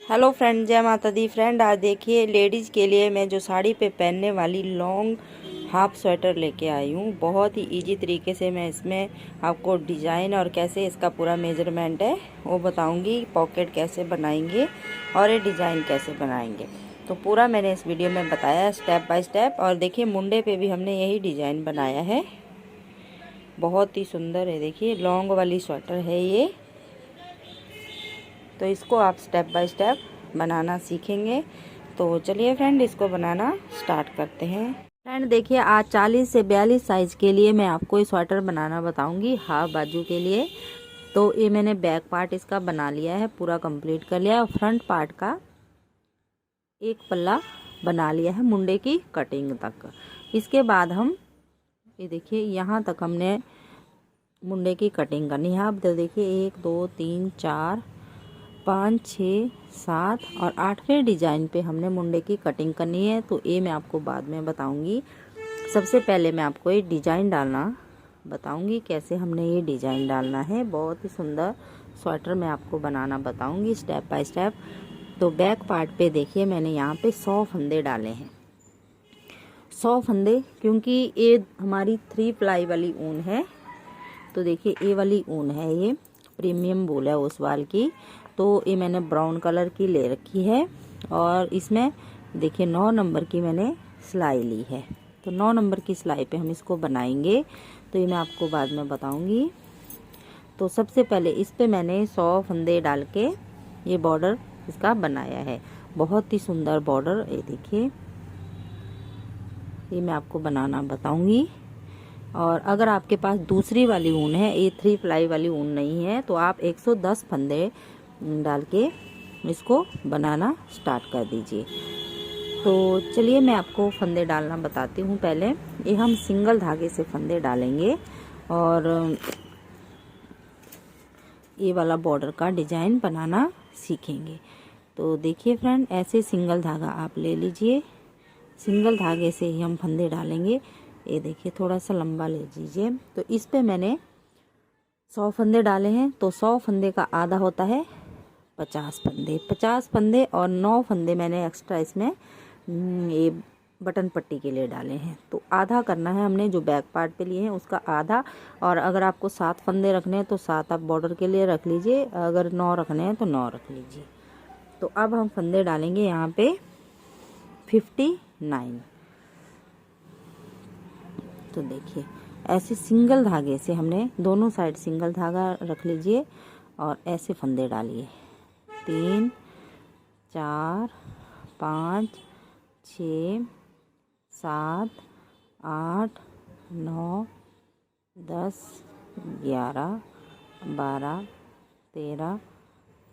Hello friend, जय माता दी। Friend, आज देखिए लेडीज़ के लिए मैं जो साड़ी पे पहनने वाली लॉन्ग हाफ स्वेटर लेके आई हूँ। बहुत ही इजी तरीके से मैं इसमें आपको डिज़ाइन और कैसे इसका पूरा मेजरमेंट है वो बताऊँगी। पॉकेट कैसे बनाएंगे और ये डिज़ाइन कैसे बनाएंगे, तो पूरा मैंने इस वीडियो में बताया स्टेप बाय स्टेप। और देखिए मुंडे पे भी हमने यही डिज़ाइन बनाया है, बहुत ही सुंदर है। देखिए लॉन्ग वाली स्वेटर है ये, तो इसको आप स्टेप बाय स्टेप बनाना सीखेंगे। तो चलिए फ्रेंड, इसको बनाना स्टार्ट करते हैं। फ्रेंड देखिए, आज 40 से 42 साइज के लिए मैं आपको ये स्वेटर बनाना बताऊंगी, हाफ बाजू के लिए। तो ये मैंने बैक पार्ट इसका बना लिया है, पूरा कंप्लीट कर लिया है। फ्रंट पार्ट का एक पल्ला बना लिया है मुंडे की कटिंग तक। इसके बाद हम ये देखिए यहाँ तक हमने मुंडे की कटिंग करनी है। अब तो देखिए 1 2 3 4 5 6 7 और 8वें डिजाइन पे हमने मुंडे की कटिंग करनी है। तो ये मैं आपको बाद में बताऊंगी। सबसे पहले मैं आपको ये डिजाइन डालना बताऊंगी, कैसे हमने ये डिजाइन डालना है। बहुत ही सुंदर स्वेटर मैं आपको बनाना बताऊंगी स्टेप बाय स्टेप। तो बैक पार्ट पे देखिए मैंने यहाँ पे 100 फंदे डाले हैं। 100 फंदे, क्योंकि ये हमारी 3 प्लाई वाली ऊन है। तो देखिए ये वाली ऊन है, ये प्रीमियम वूल है ओसवाल की। तो ये मैंने ब्राउन कलर की ले रखी है और इसमें देखिए 9 नंबर की मैंने सिलाई ली है। तो 9 नंबर की सिलाई पे हम इसको बनाएंगे, तो ये मैं आपको बाद में बताऊंगी। तो सबसे पहले इस पे मैंने 100 फंदे डाल के ये बॉर्डर इसका बनाया है। बहुत ही सुंदर बॉर्डर, ये देखिए ये मैं आपको बनाना बताऊंगी। और अगर आपके पास दूसरी वाली ऊन है, ये 3 प्लाई वाली ऊन नहीं है, तो आप 110 फंदे डाल के इसको बनाना स्टार्ट कर दीजिए। तो चलिए मैं आपको फंदे डालना बताती हूँ। पहले ये हम सिंगल धागे से फंदे डालेंगे और ये वाला बॉर्डर का डिजाइन बनाना सीखेंगे। तो देखिए फ्रेंड, ऐसे सिंगल धागा आप ले लीजिए। सिंगल धागे से ही हम फंदे डालेंगे। ये देखिए थोड़ा सा लंबा ले लीजिए। तो इस पे मैंने 100 फंदे डाले हैं, तो 100 फंदे का आधा होता है 50 फंदे। 50 फंदे और 9 फंदे मैंने एक्स्ट्रा इसमें ये बटन पट्टी के लिए डाले हैं। तो आधा करना है हमने, जो बैक पार्ट पे लिए हैं उसका आधा। और अगर आपको 7 फंदे रखने हैं तो 7 आप बॉर्डर के लिए रख लीजिए, अगर 9 रखने हैं तो 9 रख लीजिए। तो अब हम फंदे डालेंगे यहाँ पे 59। तो देखिए ऐसे सिंगल धागे से हमने दोनों साइड सिंगल धागा रख लीजिए और ऐसे फंदे डालिए। 3 4 5 6 7 8 9 10 11 12 13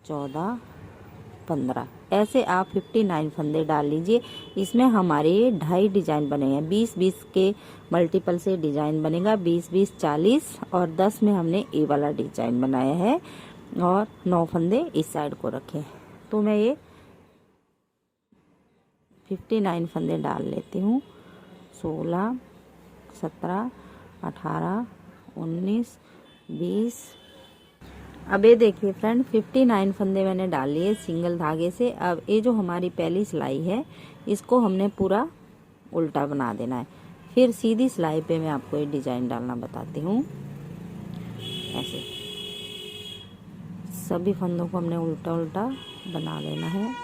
14 15 ऐसे आप 59 फंदे डाल लीजिए। इसमें हमारे 2.5 डिजाइन बनेंगे। 20-20 के मल्टीपल से डिजाइन बनेगा, 20-20 40 और 10 में हमने ए वाला डिजाइन बनाया है और 9 फंदे इस साइड को रखे। तो मैं ये 59 फंदे डाल लेती हूँ। 16 17 18 19 20। अब ये देखिए फ्रेंड, 59 फंदे मैंने डाल लिए सिंगल धागे से। अब ये जो हमारी पहली सिलाई है इसको हमने पूरा उल्टा बना देना है। फिर सीधी सिलाई पे मैं आपको ये डिजाइन डालना बताती हूँ। ऐसे सभी फंदों को हमने उल्टा उल्टा बना लेना है।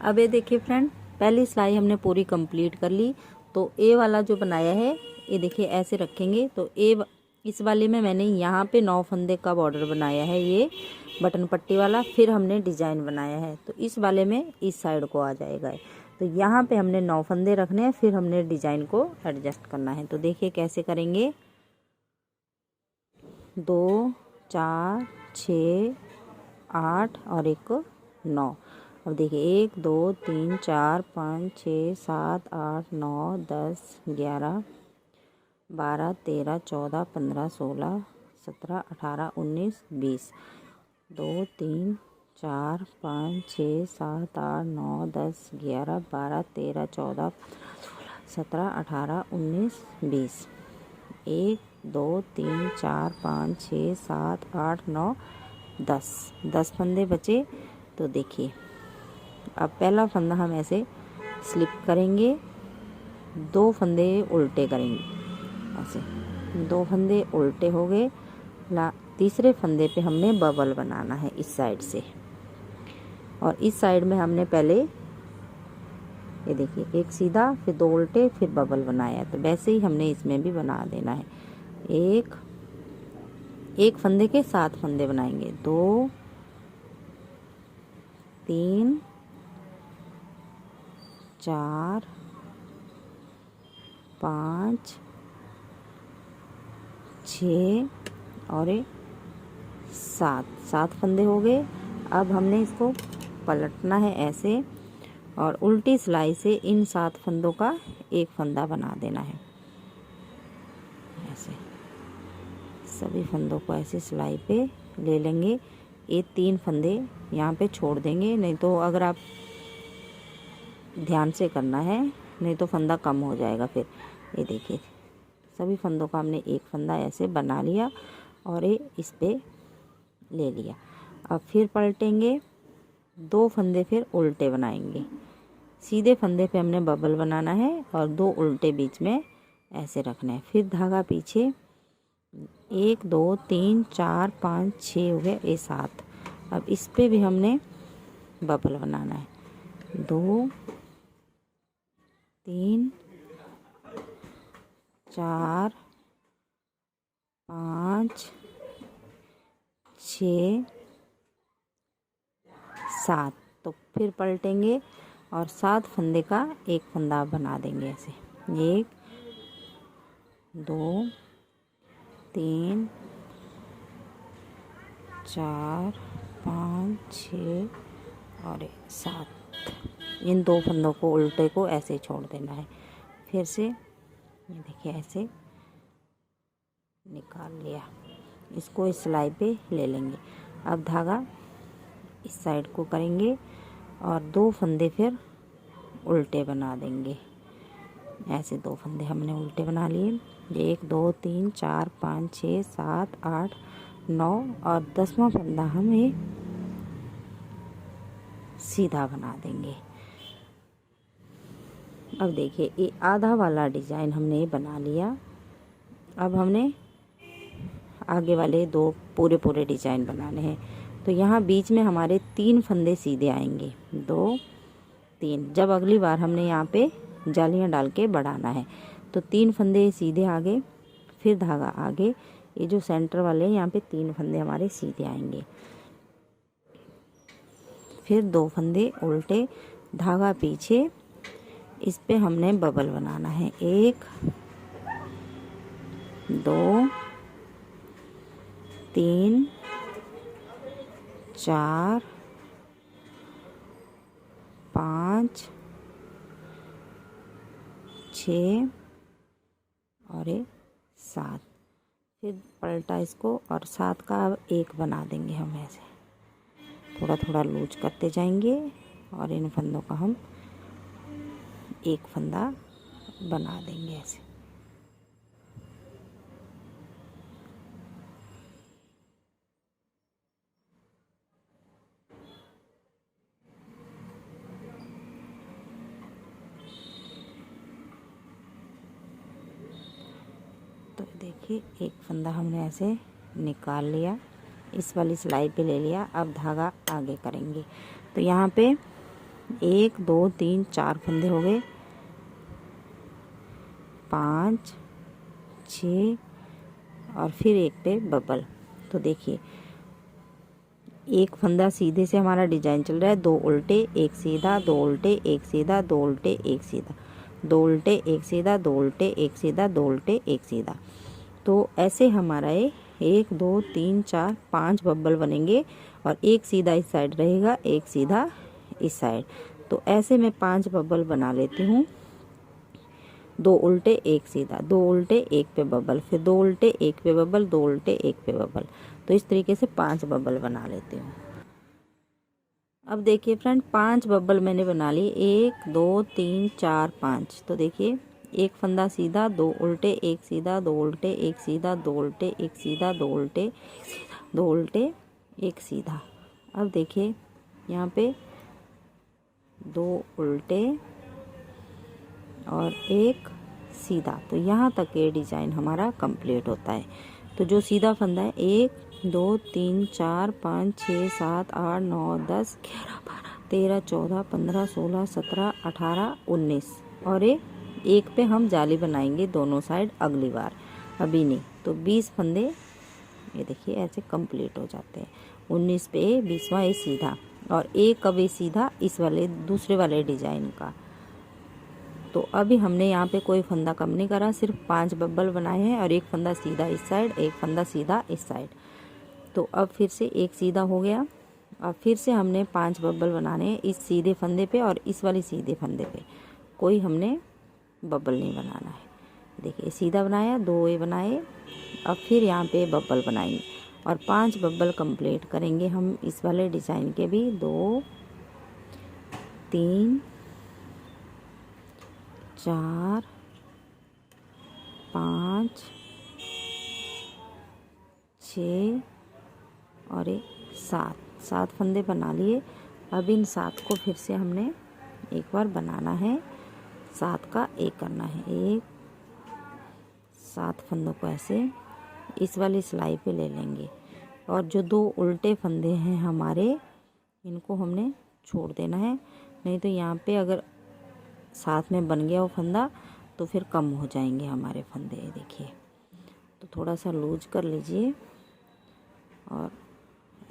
अब ये देखिए फ्रेंड, पहली सिलाई हमने पूरी कंप्लीट कर ली। तो ए वाला जो बनाया है ये देखिए ऐसे रखेंगे। तो इस वाले में मैंने यहाँ पे 9 फंदे का बॉर्डर बनाया है, ये बटन पट्टी वाला। फिर हमने डिजाइन बनाया है, तो इस वाले में इस साइड को आ जाएगा। तो यहाँ पे हमने 9 फंदे रखने हैं, फिर हमने डिजाइन को एडजस्ट करना है। तो देखिए कैसे करेंगे। 2 4 6 8 और एक 9। अब देखिए 1 2 3 4 5 6 7 8 9 10 11 12 13 14 15 16 17 18 19 20। 2 3 4 5 6 7 8 9 10 11 12 13 14 17 18 19 20। 1 2 3 4 5 6 7 8 9 10 फंदे बचे। तो देखिए अब पहला फंदा हम ऐसे स्लिप करेंगे, 2 फंदे उल्टे करेंगे, ऐसे 2 फंदे उल्टे हो गए। तीसरे फंदे पे हमने बबल बनाना है इस साइड से, और इस साइड में हमने पहले ये देखिए एक सीधा फिर 2 उल्टे फिर बबल बनाया, तो वैसे ही हमने इसमें भी बना देना है। एक फंदे के 7 फंदे बनाएंगे, 2 3 4 5 6 और 7 फंदे हो गए। अब हमने इसको पलटना है ऐसे, और उल्टी सिलाई से इन 7 फंदों का एक फंदा बना देना है। ऐसे सभी फंदों को ऐसे सिलाई पे ले लेंगे। ये 3 फंदे यहाँ पे छोड़ देंगे, नहीं तो अगर आप ध्यान से करना है, नहीं तो फंदा कम हो जाएगा फिर। ये देखिए सभी फंदों का हमने एक फंदा ऐसे बना लिया और ये इस पे ले लिया। अब फिर पलटेंगे, 2 फंदे फिर उल्टे बनाएंगे, सीधे फंदे पे हमने बबल बनाना है और 2 उल्टे बीच में ऐसे रखना है। फिर धागा पीछे 1 2 3 4 5 6 हो गए, ये 7। अब इस पे भी हमने बबल बनाना है, 2 3 4 5 6 7। तो फिर पलटेंगे और 7 फंदे का एक फंदा बना देंगे ऐसे, 1 2 3 4 5 6 और 7। इन 2 फंदों को उल्टे को ऐसे छोड़ देना है। फिर से ये देखिए ऐसे निकाल लिया, इसको इस सिलाई पे ले लेंगे। अब धागा इस साइड को करेंगे और 2 फंदे फिर उल्टे बना देंगे। ऐसे 2 फंदे हमने उल्टे बना लिए, 1 2 3 4 5 6 7 8 9 और 10वां फंदा हम ये सीधा बना देंगे। अब देखिए ये आधा वाला डिजाइन हमने बना लिया। अब हमने आगे वाले 2 पूरे डिजाइन बनाने हैं। तो यहाँ बीच में हमारे 3 फंदे सीधे आएंगे, 2 3। जब अगली बार हमने यहाँ पे जालियाँ डाल के बढ़ाना है, तो 3 फंदे सीधे आगे, फिर धागा आगे, ये जो सेंटर वाले हैं यहाँ पे 3 फंदे हमारे सीधे आएंगे, फिर 2 फंदे उल्टे, धागा पीछे। इस पे हमने बबल बनाना है, 1 2 3 4 5 6 और 7। फिर पलटा इसको और 7 का अब 1 बना देंगे हम ऐसे, थोड़ा थोड़ा लूज करते जाएंगे और इन फंदों का हम एक फंदा बना देंगे ऐसे। तो देखिए एक फंदा हमने ऐसे निकाल लिया, इस वाली सिलाई पे ले लिया। अब धागा आगे करेंगे, तो यहाँ पे 1 2 3 4 फंदे हो गए, 5 6 और फिर एक पे बबल। तो देखिए एक फंदा सीधे से हमारा डिजाइन चल रहा है, 2 उल्टे 1 सीधा, 2 उल्टे 1 सीधा, 2 उल्टे 1 सीधा, 2 उल्टे 1 सीधा, 2 उल्टे 1 सीधा, 2 उल्टे 1 सीधा। तो ऐसे हमारा ये 1 2 3 4 5 बबल बनेंगे और एक सीधा इस साइड रहेगा, एक सीधा इस साइड। तो ऐसे मैं 5 बबल बना लेती हूँ, 2 उल्टे 1 सीधा, 2 उल्टे 1 पे बबल, फिर 2 उल्टे 1 पे बबल, 2 उल्टे 1 पे बबल। तो इस तरीके से 5 बबल बना लेती हूँ। अब देखिए फ्रेंड 5 बबल मैंने बना ली, 1 2 3 4 5। तो देखिए एक फंदा सीधा, दो उल्टे, एक सीधा, दो उल्टे, एक सीधा, दो उल्टे, एक सीधा, दो उल्टे, दो उल्टे, एक सीधा। अब देखिए यहाँ पे दो उल्टे और एक सीधा, तो यहाँ तक ये डिजाइन हमारा कंप्लीट होता है। तो जो सीधा फंदा है 1 2 3 4 5 6 7 8 9 10 11 12 13 14 15 16 17 18 19 और एक पे हम जाली बनाएंगे दोनों साइड अगली बार, अभी नहीं। तो 20 फंदे ये देखिए ऐसे कंप्लीट हो जाते हैं। 19 पे 20वां ये सीधा और एक अब ये सीधा इस वाले दूसरे वाले डिजाइन का। तो अभी हमने यहाँ पे कोई फंदा कम नहीं करा, सिर्फ 5 बब्बल बनाए हैं और एक फंदा सीधा इस साइड, एक फंदा सीधा इस साइड। तो अब फिर से एक सीधा हो गया। अब फिर से हमने 5 बब्बल बनाने हैं इस सीधे फंदे पे और इस वाले सीधे फंदे पे, कोई हमने बब्बल नहीं बनाना है। देखिए सीधा बनाया, 2 ये बनाए। अब फिर यहाँ पे बब्बल बनाएंगे और 5 बब्बल कंप्लीट करेंगे हम इस वाले डिज़ाइन के भी। 2 3 4 5 6 और 7 फंदे बना लिए। अब इन 7 को फिर से हमने एक बार बनाना है, 7 का एक करना है। 7 फंदों को ऐसे इस वाली सिलाई पे ले लेंगे और जो 2 उल्टे फंदे हैं हमारे, इनको हमने छोड़ देना है, नहीं तो यहाँ पे अगर साथ में बन गया वो फंदा तो फिर कम हो जाएंगे हमारे फंदे। देखिए तो थोड़ा सा लूज कर लीजिए और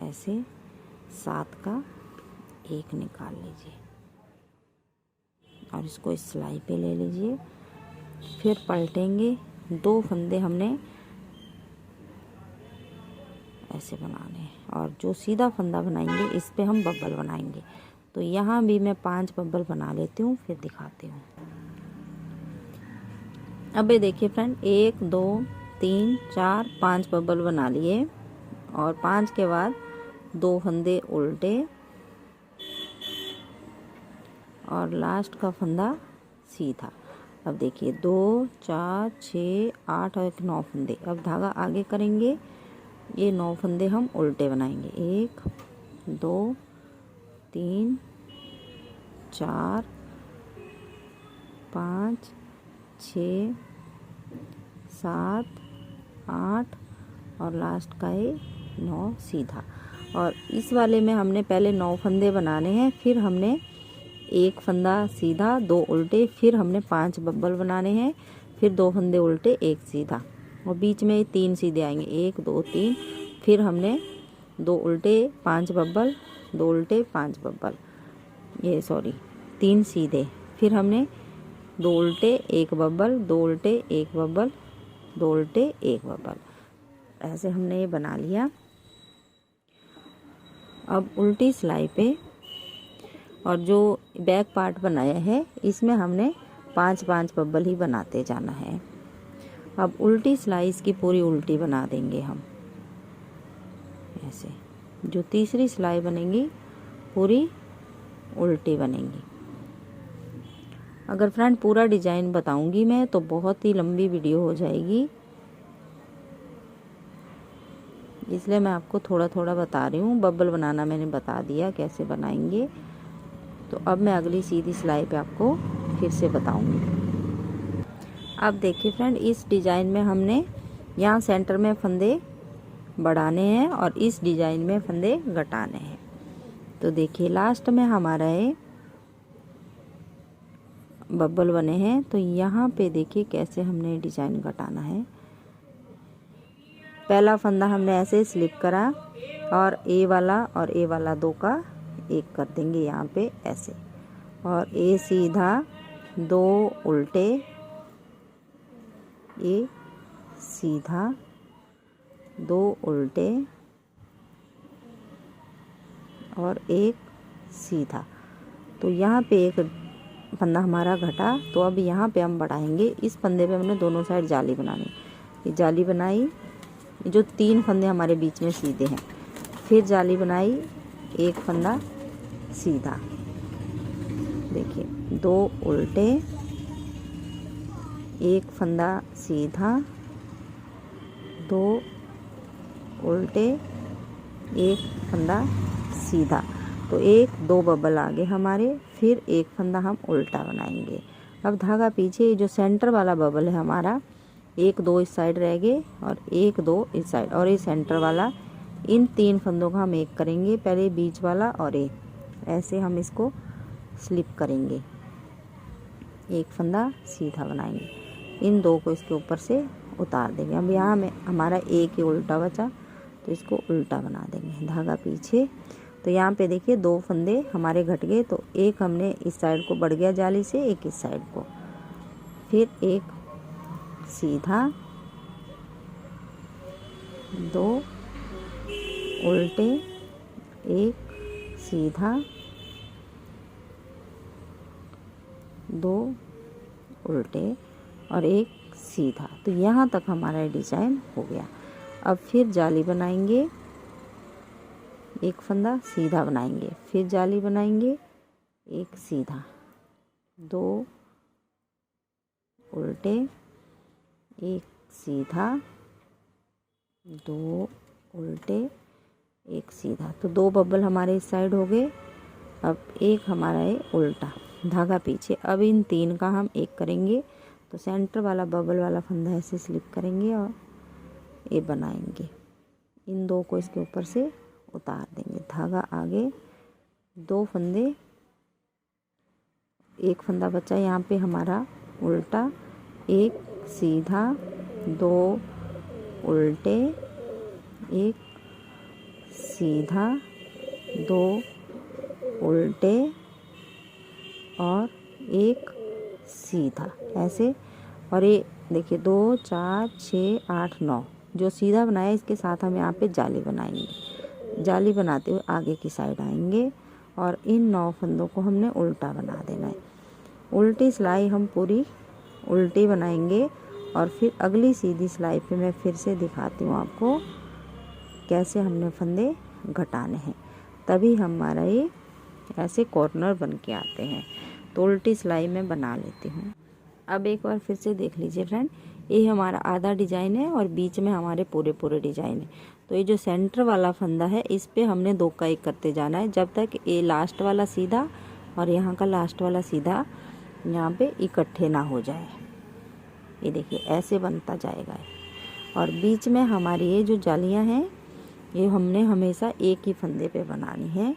ऐसे 7 का एक निकाल लीजिए और इसको इस सिलाई पे ले लीजिए। फिर पलटेंगे, 2 फंदे हमने ऐसे बनाने हैं और जो सीधा फंदा बनाएंगे इस पे हम बब्बल बनाएंगे। तो यहाँ भी मैं 5 बब्बल बना लेती हूँ, फिर दिखाती हूँ। अब ये देखिए फ्रेंड, 1 2 3 4 5 बब्बल बना लिए और 5 के बाद 2 फंदे उल्टे और लास्ट का फंदा सीधा। अब देखिए 2 4 6 8 और 9 फंदे। अब धागा आगे करेंगे, ये 9 फंदे हम उल्टे बनाएंगे। 1 2 3 4 5 6 7 8 और लास्ट का ये 9 सीधा। और इस वाले में हमने पहले 9 फंदे बनाने हैं, फिर हमने एक फंदा सीधा, 2 उल्टे, फिर हमने 5 बब्बल बनाने हैं, फिर 2 फंदे उल्टे, एक सीधा और बीच में 3 सीधे आएंगे। 1 2 3, फिर हमने 2 उल्टे 5 बब्बल, 2 उल्टे 5 बब्बल, ये सॉरी 3 सीधे, फिर हमने 2 उल्टे 1 बब्बल, 2 उल्टे 1 बब्बल, 2 उल्टे 1 बब्बल, ऐसे हमने ये बना लिया। अब उल्टी सिलाई पे और जो बैक पार्ट बनाया है इसमें हमने 5-5 बब्बल ही बनाते जाना है। अब उल्टी सिलाई इसकी पूरी उल्टी बना देंगे हम ऐसे। जो तीसरी सिलाई बनेगी पूरी उल्टी बनेगी। अगर फ्रेंड पूरा डिजाइन बताऊंगी मैं तो बहुत ही लंबी वीडियो हो जाएगी, इसलिए मैं आपको थोड़ा थोड़ा बता रही हूँ। बब्बल बनाना मैंने बता दिया कैसे बनाएंगे। तो अब मैं अगली सीधी सिलाई पे आपको फिर से बताऊंगी। अब देखिए फ्रेंड, इस डिज़ाइन में हमने यहाँ सेंटर में फंदे बढ़ाने हैं और इस डिज़ाइन में फंदे घटाने हैं। तो देखिए लास्ट में हमारा ये बब्बल बने हैं, तो यहाँ पे देखिए कैसे हमने डिज़ाइन घटाना है। पहला फंदा हमने ऐसे स्लिप करा और ए वाला और ए वाला 2 का एक कर देंगे यहाँ पे ऐसे, और ए सीधा, 2 उल्टे, ए सीधा, 2 उल्टे और एक सीधा। तो यहाँ पे एक फंदा हमारा घटा, तो अब यहाँ पे हम बढ़ाएंगे। इस फंदे पे हमने दोनों साइड जाली बनानी। ये जाली बनाई, जो 3 फंदे हमारे बीच में सीधे हैं, फिर जाली बनाई, एक फंदा सीधा, देखिए 2 उल्टे एक फंदा सीधा, 2 उल्टे, एक फंदा सीधा। तो 1-2 बबल आगे हमारे, फिर एक फंदा हम उल्टा बनाएंगे। अब धागा पीछे, जो सेंटर वाला बबल है हमारा, 1-2 इस साइड रह गए और 1-2 इस साइड, और ये सेंटर वाला, इन 3 फंदों का हम एक करेंगे। पहले बीच वाला और एक, ऐसे हम इसको स्लिप करेंगे, एक फंदा सीधा बनाएंगे, इन 2 को इसके ऊपर से उतार देंगे। अब यहाँ में हमारा एक ही उल्टा बचा, तो इसको उल्टा बना देंगे, धागा पीछे। तो यहाँ पे देखिए 2 फंदे हमारे घट गए, तो एक हमने इस साइड को बढ़ गया जाली से, एक इस साइड को, फिर एक सीधा, 2 उल्टे, एक सीधा, 2 उल्टे और एक सीधा। तो यहाँ तक हमारा डिजाइन हो गया। अब फिर जाली बनाएंगे, एक फंदा सीधा बनाएंगे, फिर जाली बनाएंगे, एक सीधा, 2 उल्टे, एक सीधा, 2 उल्टे, एक सीधा। तो 2 बबल हमारे इस साइड हो गए। अब एक हमारा है उल्टा, धागा पीछे। अब इन 3 का हम एक करेंगे, तो सेंटर वाला बबल वाला फंदा ऐसे स्लिप करेंगे और ये बनाएंगे, इन 2 को इसके ऊपर से उतार देंगे, धागा आगे, 2 फंदे, एक फंदा बचा यहाँ पे हमारा उल्टा, एक सीधा, 2 उल्टे, एक सीधा, 2 उल्टे और एक सीधा, ऐसे। और ये देखिए 2 4 6 8 9 जो सीधा बनाया, इसके साथ हम यहाँ पे जाली बनाएंगे। जाली बनाते हुए आगे की साइड आएंगे और इन 9 फंदों को हमने उल्टा बना देना है। उल्टी सिलाई हम पूरी उल्टी बनाएंगे और फिर अगली सीधी सिलाई पे मैं फिर से दिखाती हूँ आपको कैसे हमने फंदे घटाने हैं, तभी हमारा ये ऐसे कॉर्नर बन के आते हैं। तो उल्टी सिलाई में बना लेती हूँ। अब एक बार फिर से देख लीजिए फ्रेंड, ये हमारा आधा डिजाइन है और बीच में हमारे पूरे डिजाइन है। तो ये जो सेंटर वाला फंदा है, इस पे हमने 2 का 1 करते जाना है, जब तक ये लास्ट वाला सीधा और यहाँ का लास्ट वाला सीधा यहाँ पे इकट्ठे ना हो जाए। ये देखिए ऐसे बनता जाएगा। और बीच में हमारी ये जो जालियाँ हैं, ये हमने हमेशा एक ही फंदे पे बनानी है,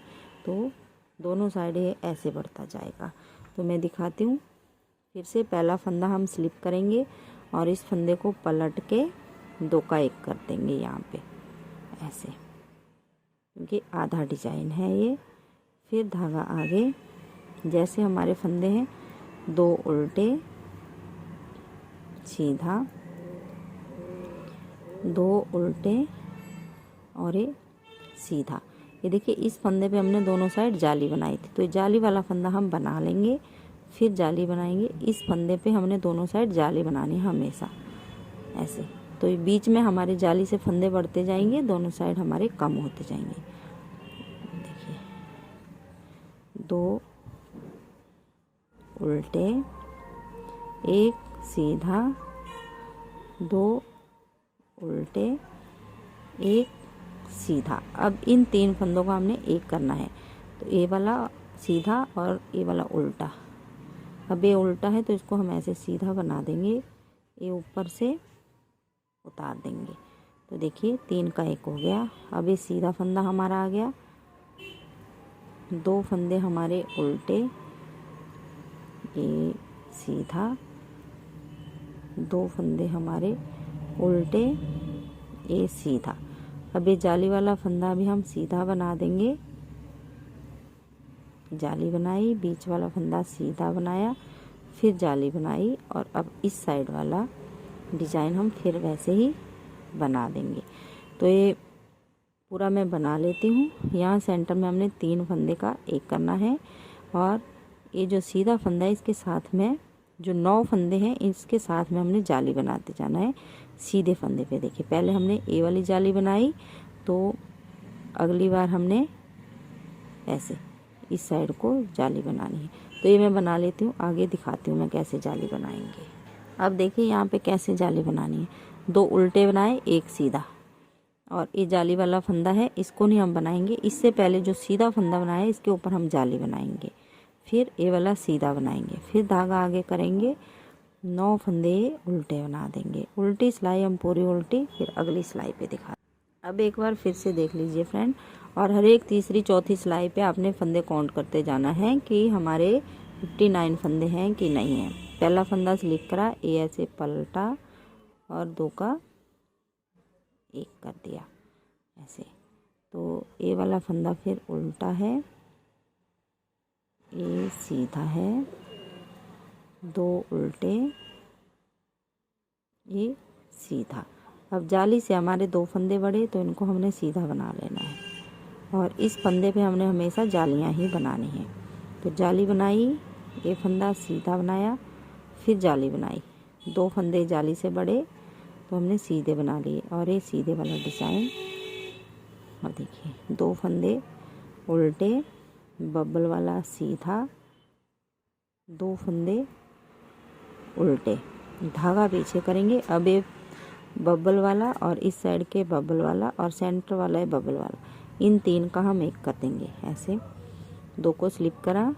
तो दोनों साइड ये ऐसे बढ़ता जाएगा। तो मैं दिखाती हूँ फिर से। पहला फंदा हम स्लिप करेंगे और इस फंदे को पलट के 2 का 1 कर देंगे यहाँ पे ऐसे, क्योंकि आधा डिजाइन है ये। फिर धागा आगे, जैसे हमारे फंदे हैं, 2 उल्टे, सीधा, 2 उल्टे और ये सीधा। ये देखिए इस फंदे पे हमने दोनों साइड जाली बनाई थी, तो जाली वाला फंदा हम बना लेंगे, फिर जाली बनाएंगे। इस फंदे पे हमने दोनों साइड जाली बनानी है हमेशा ऐसे। तो ये बीच में हमारे जाली से फंदे बढ़ते जाएंगे, दोनों साइड हमारे कम होते जाएंगे। देखिए 2 उल्टे, एक सीधा, 2 उल्टे, एक सीधा। अब इन 3 फंदों को हमने एक करना है, तो ये वाला सीधा और ये वाला उल्टा। अब ये उल्टा है तो इसको हम ऐसे सीधा बना देंगे, ये ऊपर से उतार देंगे। तो देखिए 3 का 1 हो गया। अब ये सीधा फंदा हमारा आ गया, 2 फंदे हमारे उल्टे, ये सीधा, 2 फंदे हमारे उल्टे, ये सीधा। अब ये जाली वाला फंदा भी हम सीधा बना देंगे, जाली बनाई, बीच वाला फंदा सीधा बनाया, फिर जाली बनाई, और अब इस साइड वाला डिजाइन हम फिर वैसे ही बना देंगे। तो ये पूरा मैं बना लेती हूँ। यहाँ सेंटर में हमने 3 फंदे का 1 करना है, और ये जो सीधा फंदा है इसके साथ में जो 9 फंदे हैं इसके साथ में हमने जाली बनाते जाना है सीधे फंदे पे। देखिए पहले हमने ये वाली जाली बनाई, तो अगली बार हमने ऐसे इस साइड को जाली बनानी है। तो ये मैं बना लेती हूँ, आगे दिखाती हूँ मैं कैसे जाली बनाएंगे। अब देखिए यहाँ पे कैसे जाली बनानी है। 2 उल्टे बनाए, 1 सीधा, और ये जाली वाला फंदा है, इसको नहीं हम बनाएंगे। इससे पहले जो सीधा फंदा बनाया है इसके ऊपर हम जाली बनाएंगे, फिर ये वाला सीधा बनाएंगे, फिर धागा आगे करेंगे, 9 फंदे उल्टे बना देंगे। उल्टी सिलाई हम पूरी उल्टी फिर अगली सिलाई पे दिखा। अब एक बार फिर से देख लीजिए फ्रेंड, और हर एक तीसरी चौथी सिलाई पे आपने फंदे काउंट करते जाना है कि हमारे 59 फंदे हैं कि नहीं हैं। पहला फंदा स्लिप करा, ये ऐसे पलटा और 2 का 1 कर दिया ऐसे। तो ये वाला फंदा फिर उल्टा है, ये सीधा है, 2 उल्टे, ये सीधा। अब जाली से हमारे 2 फंदे बढ़े तो इनको हमने सीधा बना लेना है, और इस फंदे पे हमने हमेशा जालियां ही बनानी है। तो जाली बनाई, ये फंदा सीधा बनाया, फिर जाली बनाई, 2 फंदे जाली से बढ़े तो हमने सीधे बना लिए, और ये सीधे वाला डिज़ाइन। और देखिए 2 फंदे उल्टे, बबल वाला सीधा, 2 फंदे उल्टे, धागा पीछे करेंगे। अब ये बबल वाला और इस साइड के बबल वाला और सेंटर वाला है बबल वाला, इन 3 का हम एक कर देंगे ऐसे। 2 को स्लिप करा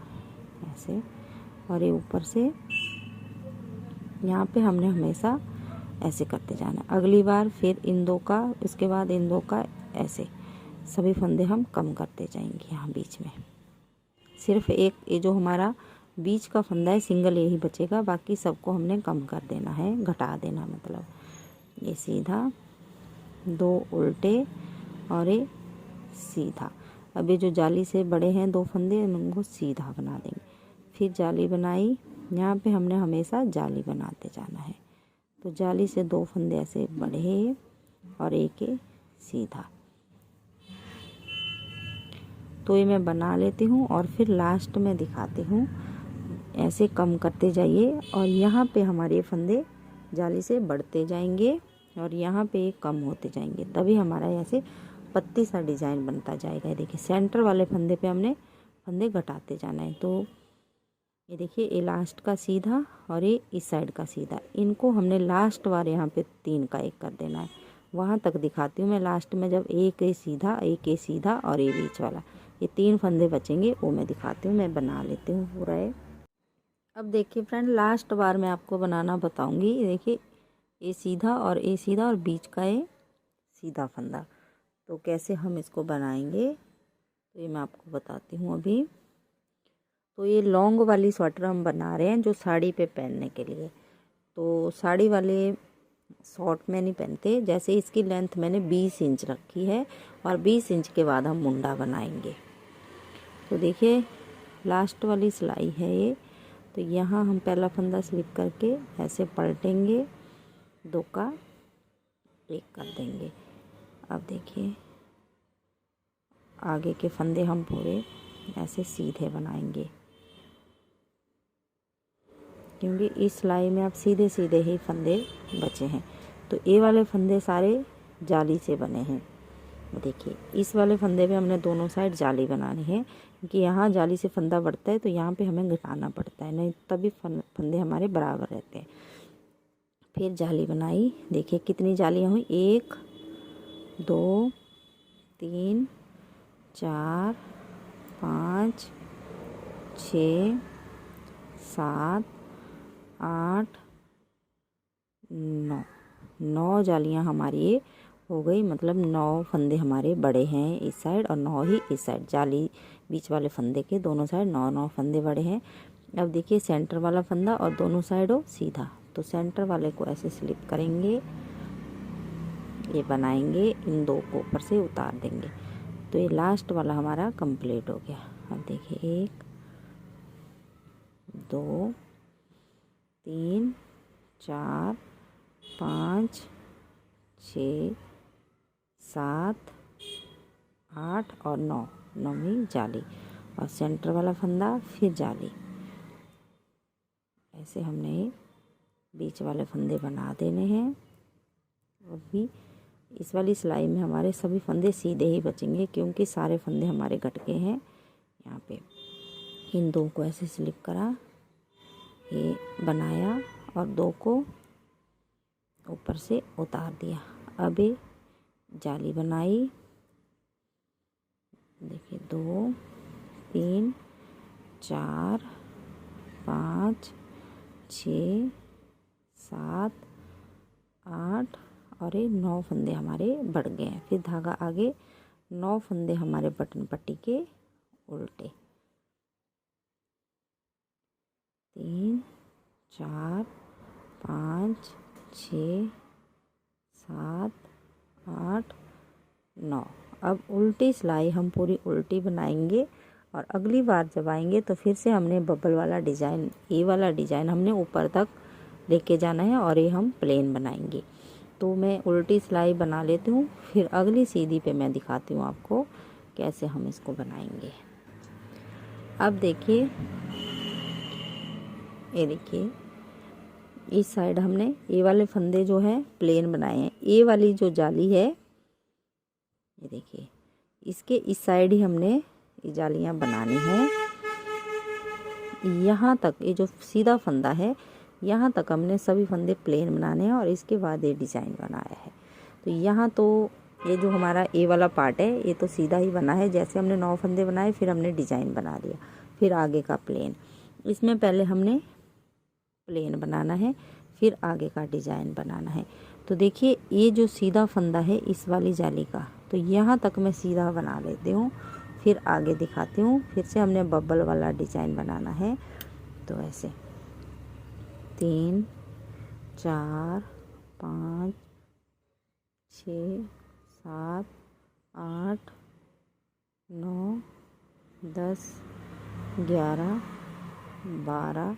ऐसे, और ये ऊपर से यहाँ पे हमने हमेशा ऐसे करते जाना। अगली बार फिर इन 2 का, इसके बाद इन 2 का, ऐसे सभी फंदे हम कम करते जाएंगे। यहाँ बीच में सिर्फ एक ये जो हमारा बीच का फंदा है सिंगल यही बचेगा, बाकी सबको हमने कम कर देना है, घटा देना मतलब। ये सीधा, 2 उल्टे और ये सीधा। अब ये जो जाली से बड़े हैं 2 फंदे, उनको सीधा बना देंगे। फिर जाली बनाई, यहाँ पे हमने हमेशा जाली बनाते जाना है। तो जाली से 2 फंदे ऐसे बढ़े और एक सीधा। तो ये मैं बना लेती हूँ और फिर लास्ट में दिखाती हूँ। ऐसे कम करते जाइए, और यहाँ पे हमारे फंदे जाली से बढ़ते जाएंगे और यहाँ पे कम होते जाएंगे, तभी हमारा ऐसे पत्ती सा डिज़ाइन बनता जाएगा। देखिए सेंटर वाले फंदे पे हमने फंदे घटाते जाना है। तो ये देखिए ये लास्ट का सीधा और ये इस साइड का सीधा, इनको हमने लास्ट बार यहाँ पे 3 का 1 कर देना है। वहाँ तक दिखाती हूँ मैं लास्ट में, जब एक ये सीधा, एक ये सीधा और ये बीच वाला, ये 3 फंदे बचेंगे, वो मैं दिखाती हूँ। मैं बना लेती हूँ पूरा ये। अब देखिए फ्रेंड, लास्ट बार मैं आपको बनाना बताऊँगी। देखिए ये सीधा और ये सीधा और बीच का ये सीधा फंदा, तो कैसे हम इसको बनाएंगे तो ये मैं आपको बताती हूँ अभी। तो ये लॉन्ग वाली स्वेटर हम बना रहे हैं जो साड़ी पे पहनने के लिए। तो साड़ी वाले शॉर्ट में नहीं पहनते। जैसे इसकी लेंथ मैंने 20 इंच रखी है और 20 इंच के बाद हम मुंडा बनाएंगे। तो देखिए लास्ट वाली सिलाई है ये। तो यहाँ हम पहला फंदा स्लिप करके ऐसे पलटेंगे, 2 का 1 कर देंगे। अब देखिए आगे के फंदे हम पूरे ऐसे सीधे बनाएंगे, क्योंकि इस सिलाई में अब सीधे सीधे ही फंदे बचे हैं। तो ये वाले फंदे सारे जाली से बने हैं। देखिए इस वाले फंदे पे हमने दोनों साइड जाली बनानी है, क्योंकि यहाँ जाली से फंदा बढ़ता है तो यहाँ पे हमें घटाना पड़ता है, नहीं तभी फंदे हमारे बराबर रहते हैं। फिर जाली बनाई, देखिए कितनी जालियाँ हुई, 1 2 3 4 5 6 7 8 9 जालियाँ हमारी ये हो गई। मतलब 9 फंदे हमारे बड़े हैं इस साइड और 9 ही इस साइड। जाली बीच वाले फंदे के दोनों साइड 9 फंदे बड़े हैं। अब देखिए सेंटर वाला फंदा और दोनों साइड हो सीधा, तो सेंटर वाले को ऐसे स्लिप करेंगे, ये बनाएंगे, इन 2 को ऊपर से उतार देंगे। तो ये लास्ट वाला हमारा कंप्लीट हो गया। अब देखिए 1 2 3 4 5 6 7 8 और 9, 9वीं जाली और सेंटर वाला फंदा फिर जाली। ऐसे हमने बीच वाले फंदे बना देने हैं। और भी इस वाली सिलाई में हमारे सभी फंदे सीधे ही बचेंगे, क्योंकि सारे फंदे हमारे गटके हैं। यहाँ पे इन 2 को ऐसे स्लिप करा, ये बनाया और 2 को ऊपर से उतार दिया। अब ये जाली बनाई, देखिए 2 3 4 5 6 7 8 और ये 9 फंदे हमारे बढ़ गए हैं। फिर धागा आगे 9 फंदे हमारे बटन पट्टी के उल्टे, 3 4 5 6 7 8 9। अब उल्टी सिलाई हम पूरी उल्टी बनाएंगे और अगली बार जब आएंगे तो फिर से हमने बबल वाला डिज़ाइन, ये वाला डिज़ाइन हमने ऊपर तक लेके जाना है और ये हम प्लेन बनाएंगे। तो मैं उल्टी सिलाई बना लेती हूँ, फिर अगली सीधी पे मैं दिखाती हूँ आपको कैसे हम इसको बनाएंगे। अब देखिए, ये देखिए इस साइड हमने ये वाले फंदे जो हैं प्लेन बनाए हैं। ये वाली जो जाली है, ये देखिए इसके इस साइड ही हमने ये जालियाँ बनानी है। यहाँ तक ये जो सीधा फंदा है, यहाँ तक हमने सभी फंदे प्लेन बनाने हैं और इसके बाद ये डिज़ाइन बनाया है। तो यहाँ तो ये जो हमारा ए वाला पार्ट है ये तो सीधा ही बना है, जैसे हमने 9 फंदे बनाए फिर हमने डिज़ाइन बना दिया, फिर आगे का प्लेन। इसमें पहले हमने प्लेन बनाना है, फिर आगे का डिज़ाइन बनाना है। तो देखिए ये जो सीधा फंदा है इस वाली जाली का, तो यहाँ तक मैं सीधा बना लेती हूँ, फिर आगे दिखाती हूँ। फिर से हमने बबल वाला डिज़ाइन बनाना है। तो ऐसे 3 4 5 6 7 8 9 10 11 12।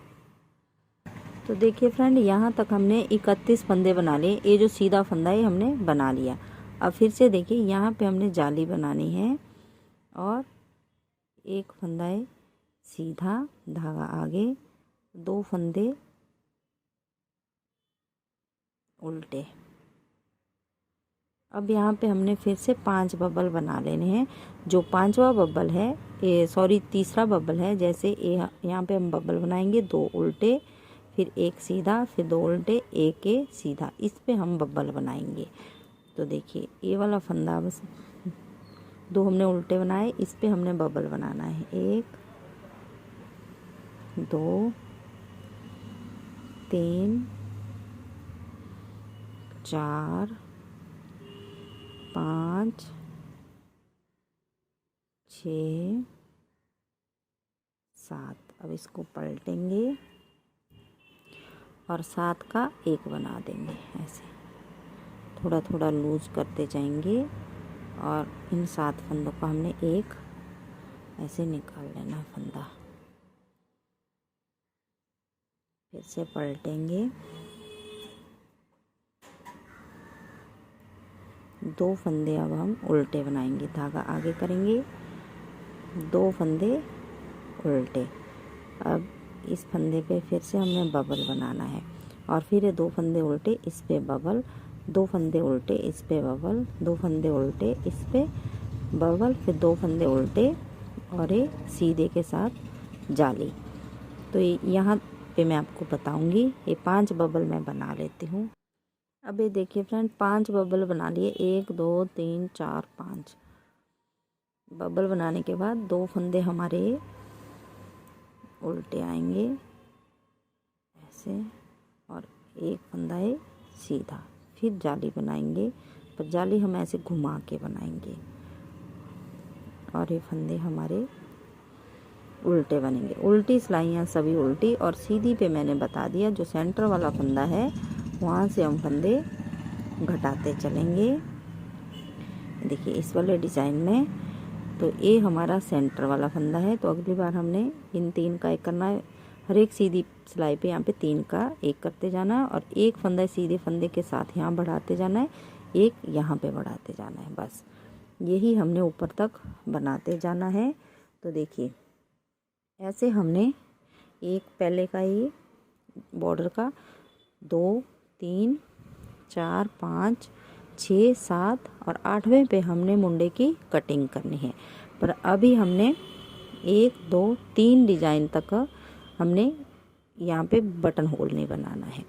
तो देखिए फ्रेंड, यहाँ तक हमने 31 फंदे बना लिए। ये जो सीधा फंदा है हमने बना लिया। अब फिर से देखिए यहाँ पे हमने जाली बनानी है और एक फंदा है सीधा, धागा आगे, 2 फंदे उल्टे। अब यहाँ पे हमने फिर से 5 बबल बना लेने हैं। जो 5वां बबल है, ये सॉरी तीसरा बबल है, जैसे यहाँ पे हम बबल बनाएंगे 2 उल्टे, फिर 1 सीधा, फिर 2 उल्टे, 1 सीधा, इस पे हम बबल बनाएंगे। तो देखिए ये वाला फंदा बस 2 हमने उल्टे बनाए, इस पे हमने बबल बनाना है। 1 2 3 4 5 6 7। अब इसको पलटेंगे और 7 का 1 बना देंगे। ऐसे थोड़ा थोड़ा लूज करते जाएंगे और इन 7 फंदों का हमने 1 ऐसे निकाल लेना फंदा। फिर से पलटेंगे, 2 फंदे अब हम उल्टे बनाएंगे, धागा आगे करेंगे, 2 फंदे उल्टे। अब इस फंदे पे फिर से हमें बबल बनाना है और फिर ये 2 फंदे उल्टे, इस पे बबल, 2 फंदे उल्टे, इस पे बबल, 2 फंदे उल्टे, इस पे बबल, फिर 2 फंदे उल्टे और ये सीधे के साथ जाली। तो यहाँ पे मैं आपको बताऊंगी। ये 5 बबल मैं बना लेती हूँ। अब ये देखिए फ्रेंड, 5 बबल बना लिए। 1 2 3 4 5 बबल बनाने के बाद 2 फंदे हमारे उल्टे आएंगे ऐसे और 1 फंदा है सीधा। फिर जाली बनाएंगे, पर जाली हम ऐसे घुमा के बनाएंगे और ये फंदे हमारे उल्टे बनेंगे। उल्टी सिलाइयाँ सभी उल्टी और सीधी पे मैंने बता दिया। जो सेंटर वाला फंदा है वहाँ से हम फंदे घटाते चलेंगे। देखिए इस वाले डिज़ाइन में तो ये हमारा सेंटर वाला फंदा है। तो अगली बार हमने इन 3 का 1 करना है। हर एक सीधी सिलाई पे यहाँ पे 3 का 1 करते जाना है और 1 फंदा सीधे फंदे के साथ यहाँ बढ़ाते जाना है, 1 यहाँ पे बढ़ाते जाना है। बस यही हमने ऊपर तक बनाते जाना है। तो देखिए ऐसे हमने एक पहले का ये बॉर्डर का 2 3 4 5 6 7 और 8वें पे हमने मुंडे की कटिंग करनी है। पर अभी हमने 1 2 3 डिज़ाइन तक हमने यहाँ पे बटन होल नहीं बनाना है।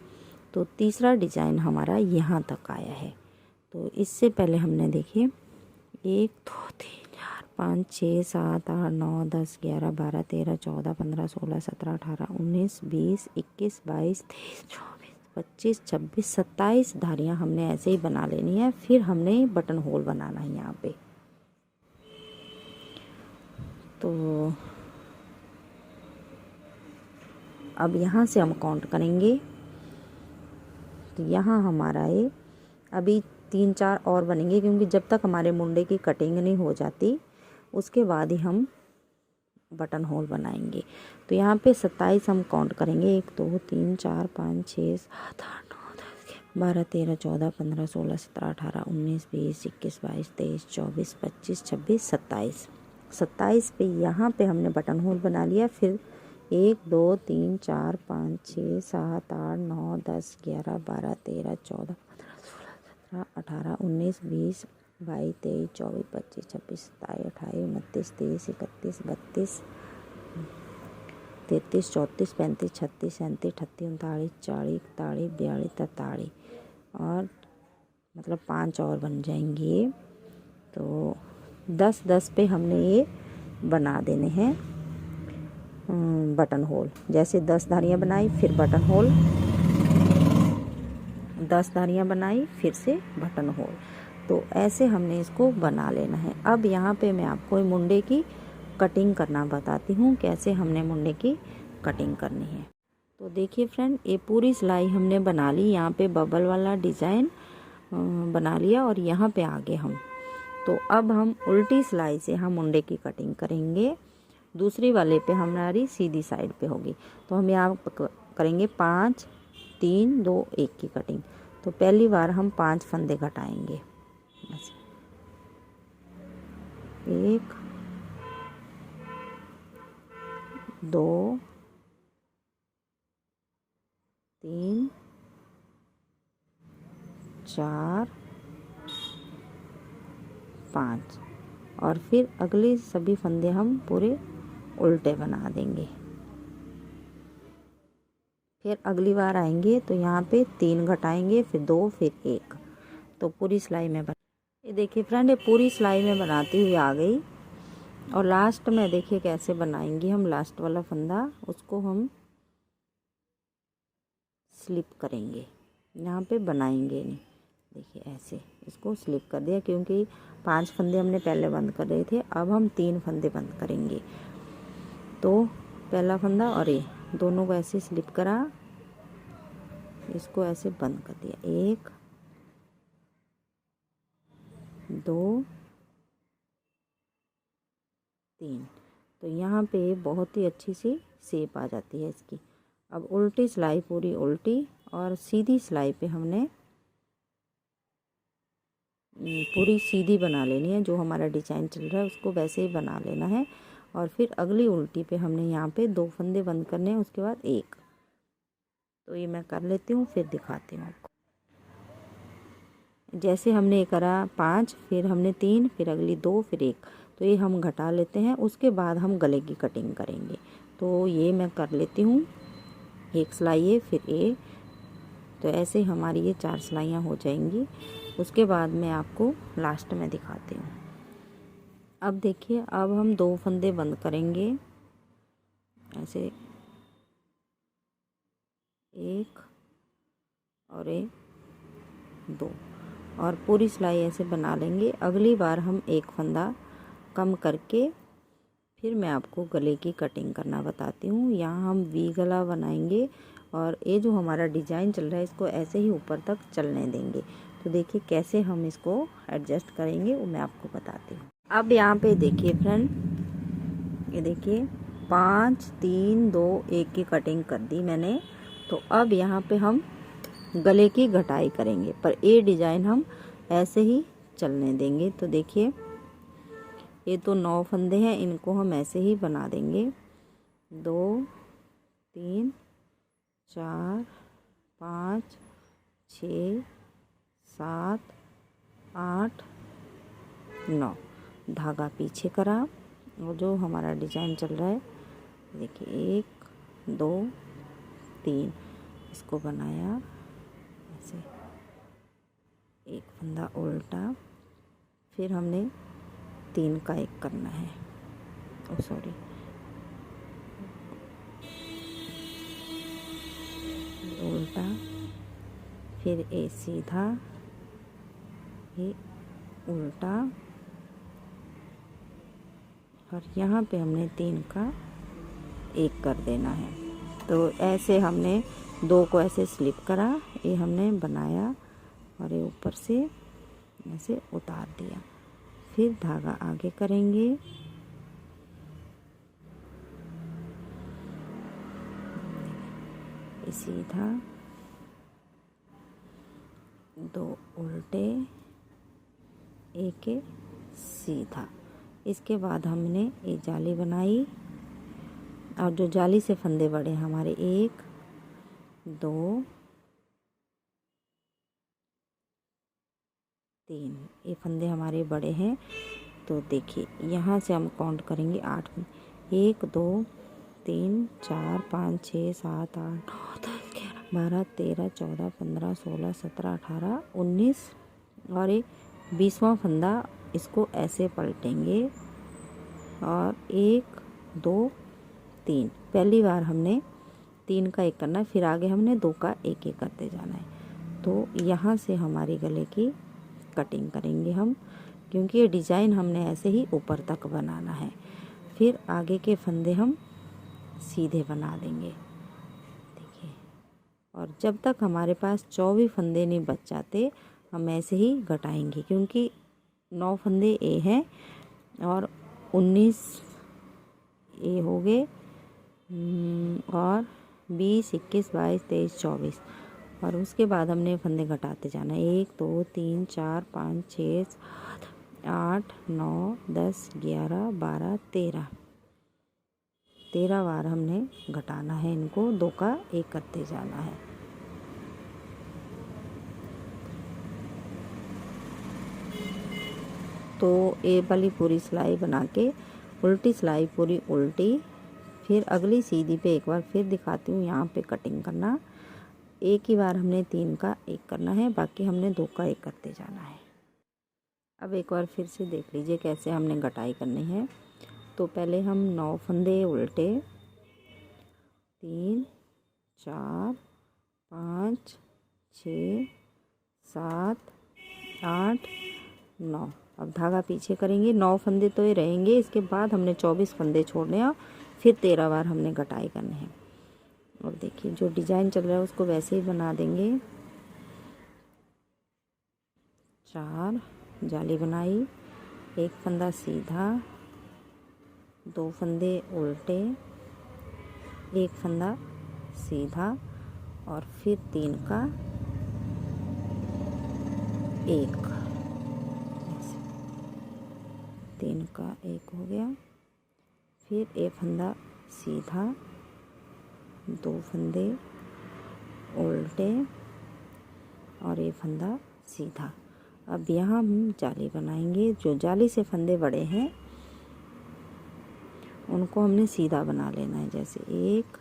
तो तीसरा डिजाइन हमारा यहाँ तक आया है। तो इससे पहले हमने देखिए 1 2 3 4 5 6 7 8 9 10 11 12 13 14 15 16 17 18 19 20 21 22 23 24 25 26 27 धारियाँ हमने ऐसे ही बना लेनी है। फिर हमने बटन होल बनाना है यहाँ पे। तो अब यहाँ से हम काउंट करेंगे। तो यहाँ हमारा ये अभी 3-4 और बनेंगे, क्योंकि जब तक हमारे मुंडे की कटिंग नहीं हो जाती उसके बाद ही हम बटन होल बनाएंगे। तो यहाँ पे 27 हम काउंट करेंगे। 1 2 3 4 5 6 7 8 9 10 12 13 14 15 16 17 18 19 20 21 22 23 24 25 26 27 27 पे यहाँ पे हमने बटन होल बना लिया। फिर 1 2 3 4 5 6 7 8 9 10 11 12 13 14 15 16 17 18 19 20 22 23 24 25 26 27 28 29 30 31 32 33 34 35 36 37 38 39 40 41 42 43 और मतलब 5 और बन जाएंगे। तो 10-10 पे हमने ये बना देने हैं बटन होल। जैसे 10 धारियाँ बनाई फिर बटन होल, 10 धारियाँ बनाई फिर से बटन होल। तो ऐसे हमने इसको बना लेना है। अब यहाँ पे मैं आपको मुंडे की कटिंग करना बताती हूँ, कैसे हमने मुंडे की कटिंग करनी है। तो देखिए फ्रेंड, ये पूरी सिलाई हमने बना ली। यहाँ पे बबल वाला डिज़ाइन बना लिया और यहाँ पे आगे हम तो अब हम उल्टी सिलाई से हम मुंडे की कटिंग करेंगे। दूसरी वाले पे हमारी सीधी साइड पे होगी। तो हम यहाँ करेंगे 5 3 2 1 की कटिंग। तो पहली बार हम 5 फंदे घटाएंगे। 1 2 3 4 5 और फिर अगले सभी फंदे हम पूरे उल्टे बना देंगे। फिर अगली बार आएंगे तो यहाँ पे 3 घटाएंगे, फिर 2 फिर 1। तो पूरी सिलाई में ये देखिए फ्रेंड, ये पूरी सिलाई में बनाती हुई आ गई। और लास्ट में देखिए कैसे बनाएंगे हम। लास्ट वाला फंदा उसको हम स्लिप करेंगे, यहाँ पे बनाएंगे नहीं। देखिए ऐसे इसको स्लिप कर दिया, क्योंकि 5 फंदे हमने पहले बंद कर रहे थे। अब हम 3 फंदे बंद करेंगे। तो पहला फंदा और ये दोनों को ऐसे स्लिप करा, इसको ऐसे बंद कर दिया। 1 2 3। तो यहाँ पे बहुत ही अच्छी सी शेप आ जाती है इसकी। अब उल्टी सिलाई पूरी उल्टी और सीधी सिलाई पे हमने पूरी सीधी बना लेनी है। जो हमारा डिजाइन चल रहा है उसको वैसे ही बना लेना है। और फिर अगली उल्टी पे हमने यहाँ पे 2 फंदे बंद करने हैं, उसके बाद 1। तो ये मैं कर लेती हूँ, फिर दिखाती हूँ आपको। जैसे हमने ये करा 5, फिर हमने 3, फिर अगली 2, फिर 1। तो ये हम घटा लेते हैं। उसके बाद हम गले की कटिंग करेंगे। तो ये मैं कर लेती हूँ। 1 सिलाई है, फिर ये। तो ऐसे हमारी ये 4 सिलाइयाँ हो जाएंगी। उसके बाद मैं आपको लास्ट में दिखाती हूँ। अब देखिए, अब हम 2 फंदे बंद करेंगे ऐसे, 1 और 2 और पूरी सिलाई ऐसे बना लेंगे। अगली बार हम 1 फंदा कम करके फिर मैं आपको गले की कटिंग करना बताती हूँ। यहाँ हम वी गला बनाएंगे और ये जो हमारा डिज़ाइन चल रहा है इसको ऐसे ही ऊपर तक चलने देंगे। तो देखिए कैसे हम इसको एडजस्ट करेंगे वो मैं आपको बताती हूँ। अब यहाँ पे देखिए फ्रेंड, ये देखिए 5 3 2 1 की कटिंग कर दी मैंने। तो अब यहाँ पे हम गले की घटाई करेंगे, पर ये डिज़ाइन हम ऐसे ही चलने देंगे। तो देखिए ये तो 9 फंदे हैं, इनको हम ऐसे ही बना देंगे। 2 3 4 5 6 7 8 9। धागा पीछे करा और जो हमारा डिज़ाइन चल रहा है देखिए 1 2 3 इसको बनाया ऐसे, एक फंदा उल्टा, फिर हमने 3 का एक करना है, सॉरी उल्टा, फिर ए सीधा, ये उल्टा, और यहाँ पे हमने 3 का एक कर देना है। तो ऐसे हमने 2 को ऐसे स्लिप करा, ये हमने बनाया और ये ऊपर से ऐसे उतार दिया, फिर धागा आगे करेंगे, सीधा, 2 उल्टे, एक सीधा। इसके बाद हमने ये जाली बनाई और जो जाली से फंदे बड़े हमारे 1 2 3, ये फंदे हमारे बड़े हैं। तो देखिए यहाँ से हम काउंट करेंगे 8, 1 2 3 4 5 6 7 8 9 10 11 12 13 14 15 16 17 18 19 और ये 20वां फंदा। इसको ऐसे पलटेंगे और 1 2 3, पहली बार हमने 3 का एक करना है, फिर आगे हमने 2 का एक एक करते जाना है। तो यहाँ से हमारी गले की कटिंग करेंगे हम, क्योंकि ये डिज़ाइन हमने ऐसे ही ऊपर तक बनाना है। फिर आगे के फंदे हम सीधे बना देंगे, देखिए। और जब तक हमारे पास 24 फंदे नहीं बच जाते हम ऐसे ही घटाएंगे, क्योंकि 9 फंदे ए हैं और 19 ए हो गए, और 20 21 22 23 24, और उसके बाद हमने फंदे घटाते जाना, 1 2 3 4 5 6 7 8 9 10 11 12 13 बार हमने घटाना है इनको, 2 का एक करते जाना है। तो ये वाली पूरी सिलाई बना के उल्टी सिलाई पूरी उल्टी, फिर अगली सीधी पे एक बार फिर दिखाती हूँ, यहाँ पे कटिंग करना। एक ही बार हमने 3 का एक करना है, बाकी हमने 2 का एक करते जाना है। अब एक बार फिर से देख लीजिए कैसे हमने घटाई करनी है। तो पहले हम 9 फंदे उल्टे, 3 4 5 6 7 8 9, अब धागा पीछे करेंगे, 9 फंदे तो ये रहेंगे, इसके बाद हमने 24 फंदे छोड़ने हैं, फिर 13 बार हमने घटाई करनी है। और देखिए जो डिज़ाइन चल रहा है उसको वैसे ही बना देंगे। 4 जाली बनाई, एक फंदा सीधा, 2 फंदे उल्टे, एक फंदा सीधा, और फिर 3 का एक, 3 का एक हो गया, फिर एक फंदा सीधा, 2 फंदे उल्टे और एक फंदा सीधा। अब यहाँ हम जाली बनाएंगे, जो जाली से फंदे बड़े हैं उनको हमने सीधा बना लेना है, जैसे 1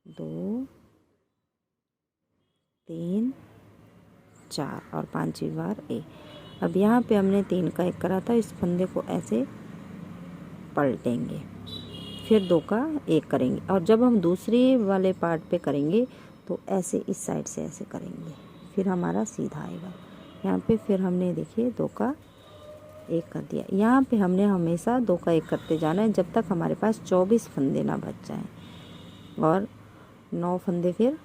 2 3 4 और 5वीं बार ए। अब यहाँ पे हमने 3 का एक करा था, इस फंदे को ऐसे पलटेंगे, फिर 2 का एक करेंगे, और जब हम दूसरी वाले पार्ट पे करेंगे तो ऐसे इस साइड से ऐसे करेंगे, फिर हमारा सीधा आएगा। यहाँ पे फिर हमने देखिए 2 का एक कर दिया। यहाँ पे हमने हमेशा 2 का एक करते जाना है जब तक हमारे पास 24 फंदे ना बच जाएं, और 9 फंदे फिर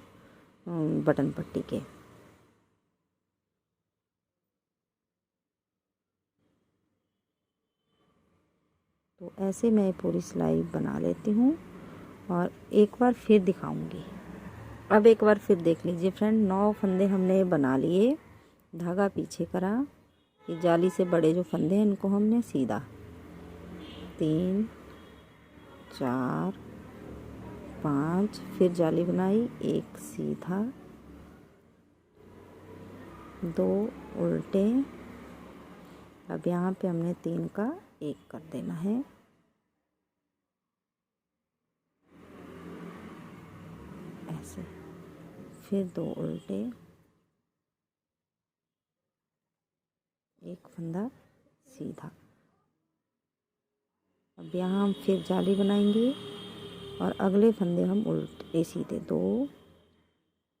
बटन पट्टी के। तो ऐसे मैं पूरी सिलाई बना लेती हूँ और एक बार फिर दिखाऊंगी। अब एक बार फिर देख लीजिए फ्रेंड, 9 फंदे हमने बना लिए, धागा पीछे करा, ये जाली से बड़े जो फंदे हैं इनको हमने सीधा, 3 4 5, फिर जाली बनाई, एक सीधा, 2 उल्टे। अब यहाँ पे हमने 3 का एक कर देना है, ऐसे, फिर 2 उल्टे, एक फंदा सीधा। अब यहाँ हम फिर जाली बनाएंगे और अगले फंदे हम उल्टे सीधे 2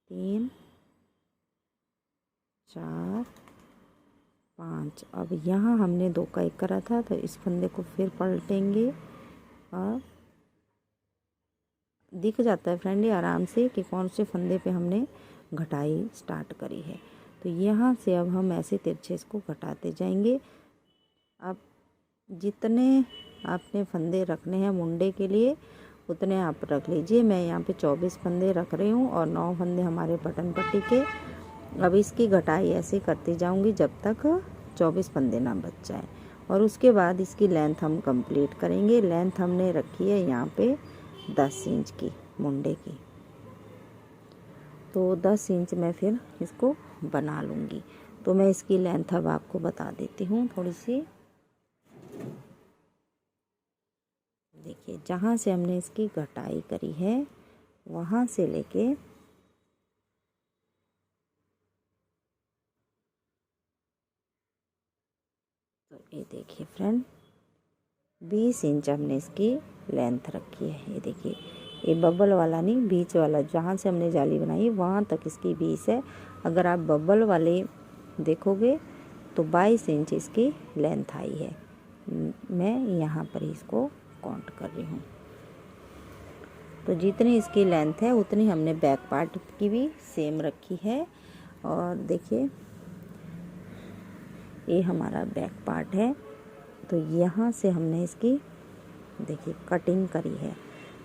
3 4 5। अब यहाँ हमने 2 का 1 करा था, तो इस फंदे को फिर पलटेंगे और दिख जाता है फ्रेंड ये आराम से कि कौन से फंदे पे हमने घटाई स्टार्ट करी है। तो यहाँ से अब हम ऐसे तिरछे इसको घटाते जाएंगे। अब जितने आपने फंदे रखने हैं मुंडे के लिए उतने आप रख लीजिए। मैं यहाँ पे 24 फंदे रख रही हूँ और 9 फंदे हमारे बटन पट्टी के। अब इसकी घटाई ऐसे करती जाऊँगी जब तक 24 फंदे ना बच जाए, और उसके बाद इसकी लेंथ हम कंप्लीट करेंगे। लेंथ हमने रखी है यहाँ पे 10 इंच की मुंडे की, तो 10 इंच मैं फिर इसको बना लूँगी। तो मैं इसकी लेंथ अब आपको बता देती हूँ थोड़ी सी। देखिए जहाँ से हमने इसकी घटाई करी है वहाँ से लेके तो ये देखिए फ्रेंड 20 इंच हमने इसकी लेंथ रखी है। ये देखिए ये बबल वाला नहीं, बीच वाला, जहाँ से हमने जाली बनाई वहाँ तक इसकी 20 है। अगर आप बबल वाले देखोगे तो 22 इंच इसकी लेंथ आई है। मैं यहाँ पर इसको काउंट कर रही हूँ। तो जितनी इसकी लेंथ है उतनी हमने बैक पार्ट की भी सेम रखी है। और देखिए ये हमारा बैक पार्ट है, तो यहाँ से हमने इसकी देखिए कटिंग करी है।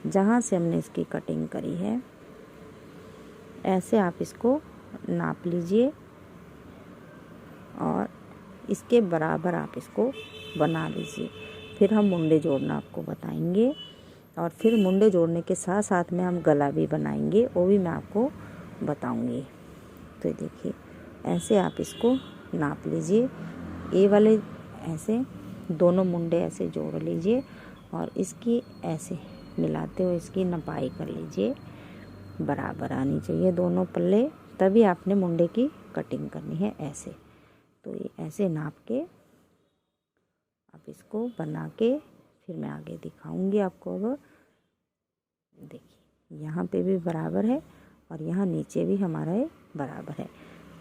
जहाँ से हमने इसकी कटिंग करी है ऐसे आप इसको नाप लीजिए और इसके बराबर आप इसको बना लीजिए। फिर हम मुंडे जोड़ना आपको बताएंगे, और फिर मुंडे जोड़ने के साथ साथ में हम गला भी बनाएंगे, वो भी मैं आपको बताऊंगी। तो देखिए ऐसे आप इसको नाप लीजिए। ये वाले ऐसे दोनों मुंडे ऐसे जोड़ लीजिए और इसकी ऐसे मिलाते हुए इसकी नपाई कर लीजिए। बराबर आनी चाहिए दोनों पल्ले, तभी आपने मुंडे की कटिंग करनी है ऐसे। तो ये ऐसे नाप के आप इसको बना के फिर मैं आगे दिखाऊंगी आपको। अब देखिए यहाँ पे भी बराबर है और यहाँ नीचे भी हमारा ये बराबर है।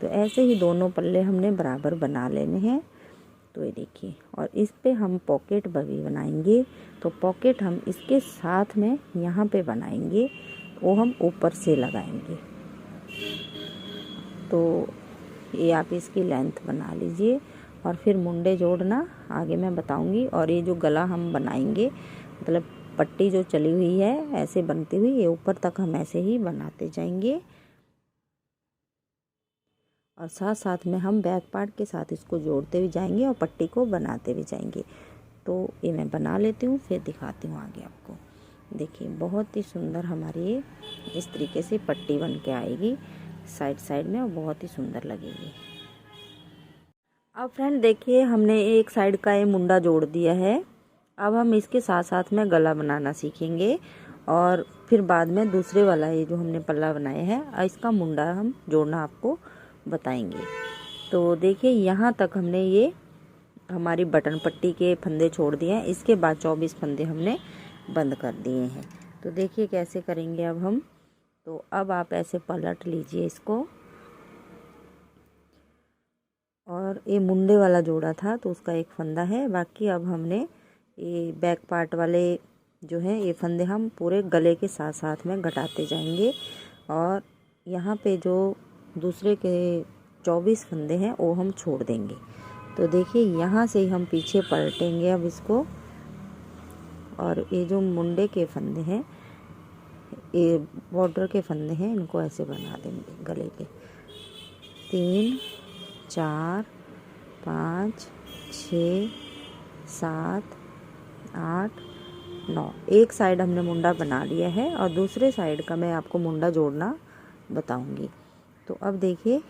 तो ऐसे ही दोनों पल्ले हमने बराबर बना लेने हैं। तो ये देखिए, और इस पे हम पॉकेट भी बनाएंगे। तो पॉकेट हम इसके साथ में यहाँ पे बनाएंगे, वो हम ऊपर से लगाएंगे। तो ये आप इसकी लेंथ बना लीजिए और फिर मुंडे जोड़ना आगे मैं बताऊंगी। और ये जो गला हम बनाएंगे, मतलब पट्टी जो चली हुई है ऐसे बनती हुई, ये ऊपर तक हम ऐसे ही बनाते जाएंगे और साथ साथ में हम बैक पार्ट के साथ इसको जोड़ते भी जाएंगे और पट्टी को बनाते भी जाएंगे। तो ये मैं बना लेती हूँ, फिर दिखाती हूँ आगे आपको। देखिए बहुत ही सुंदर हमारी ये इस तरीके से पट्टी बन के आएगी साइड साइड में, और बहुत ही सुंदर लगेगी। अब फ्रेंड देखिए हमने एक साइड का ये मुंडा जोड़ दिया है। अब हम इसके साथ साथ में गला बनाना सीखेंगे और फिर बाद में दूसरे वाला ये जो हमने पल्ला बनाया है इसका मुंडा हम जोड़ना आपको बताएंगे। तो देखिए यहाँ तक हमने ये हमारी बटन पट्टी के फंदे छोड़ दिए हैं। इसके बाद 24 फंदे हमने बंद कर दिए हैं। तो देखिए कैसे करेंगे अब हम। तो अब आप ऐसे पलट लीजिए इसको, और ये मुंडे वाला जोड़ा था तो उसका एक फंदा है। बाकी अब हमने ये बैक पार्ट वाले जो है ये फंदे हम पूरे गले के साथ साथ में घटाते जाएंगे, और यहाँ पे जो दूसरे के 24 फंदे हैं वो हम छोड़ देंगे। तो देखिए यहाँ से ही हम पीछे पलटेंगे अब इसको, और ये जो मुंडे के फंदे हैं, ये बॉर्डर के फंदे हैं, इनको ऐसे बना देंगे गले के। 3 4 5 6 7 8 9। एक साइड हमने मुंडा बना लिया है और दूसरे साइड का मैं आपको मुंडा जोड़ना बताऊंगी। तो अब देखिए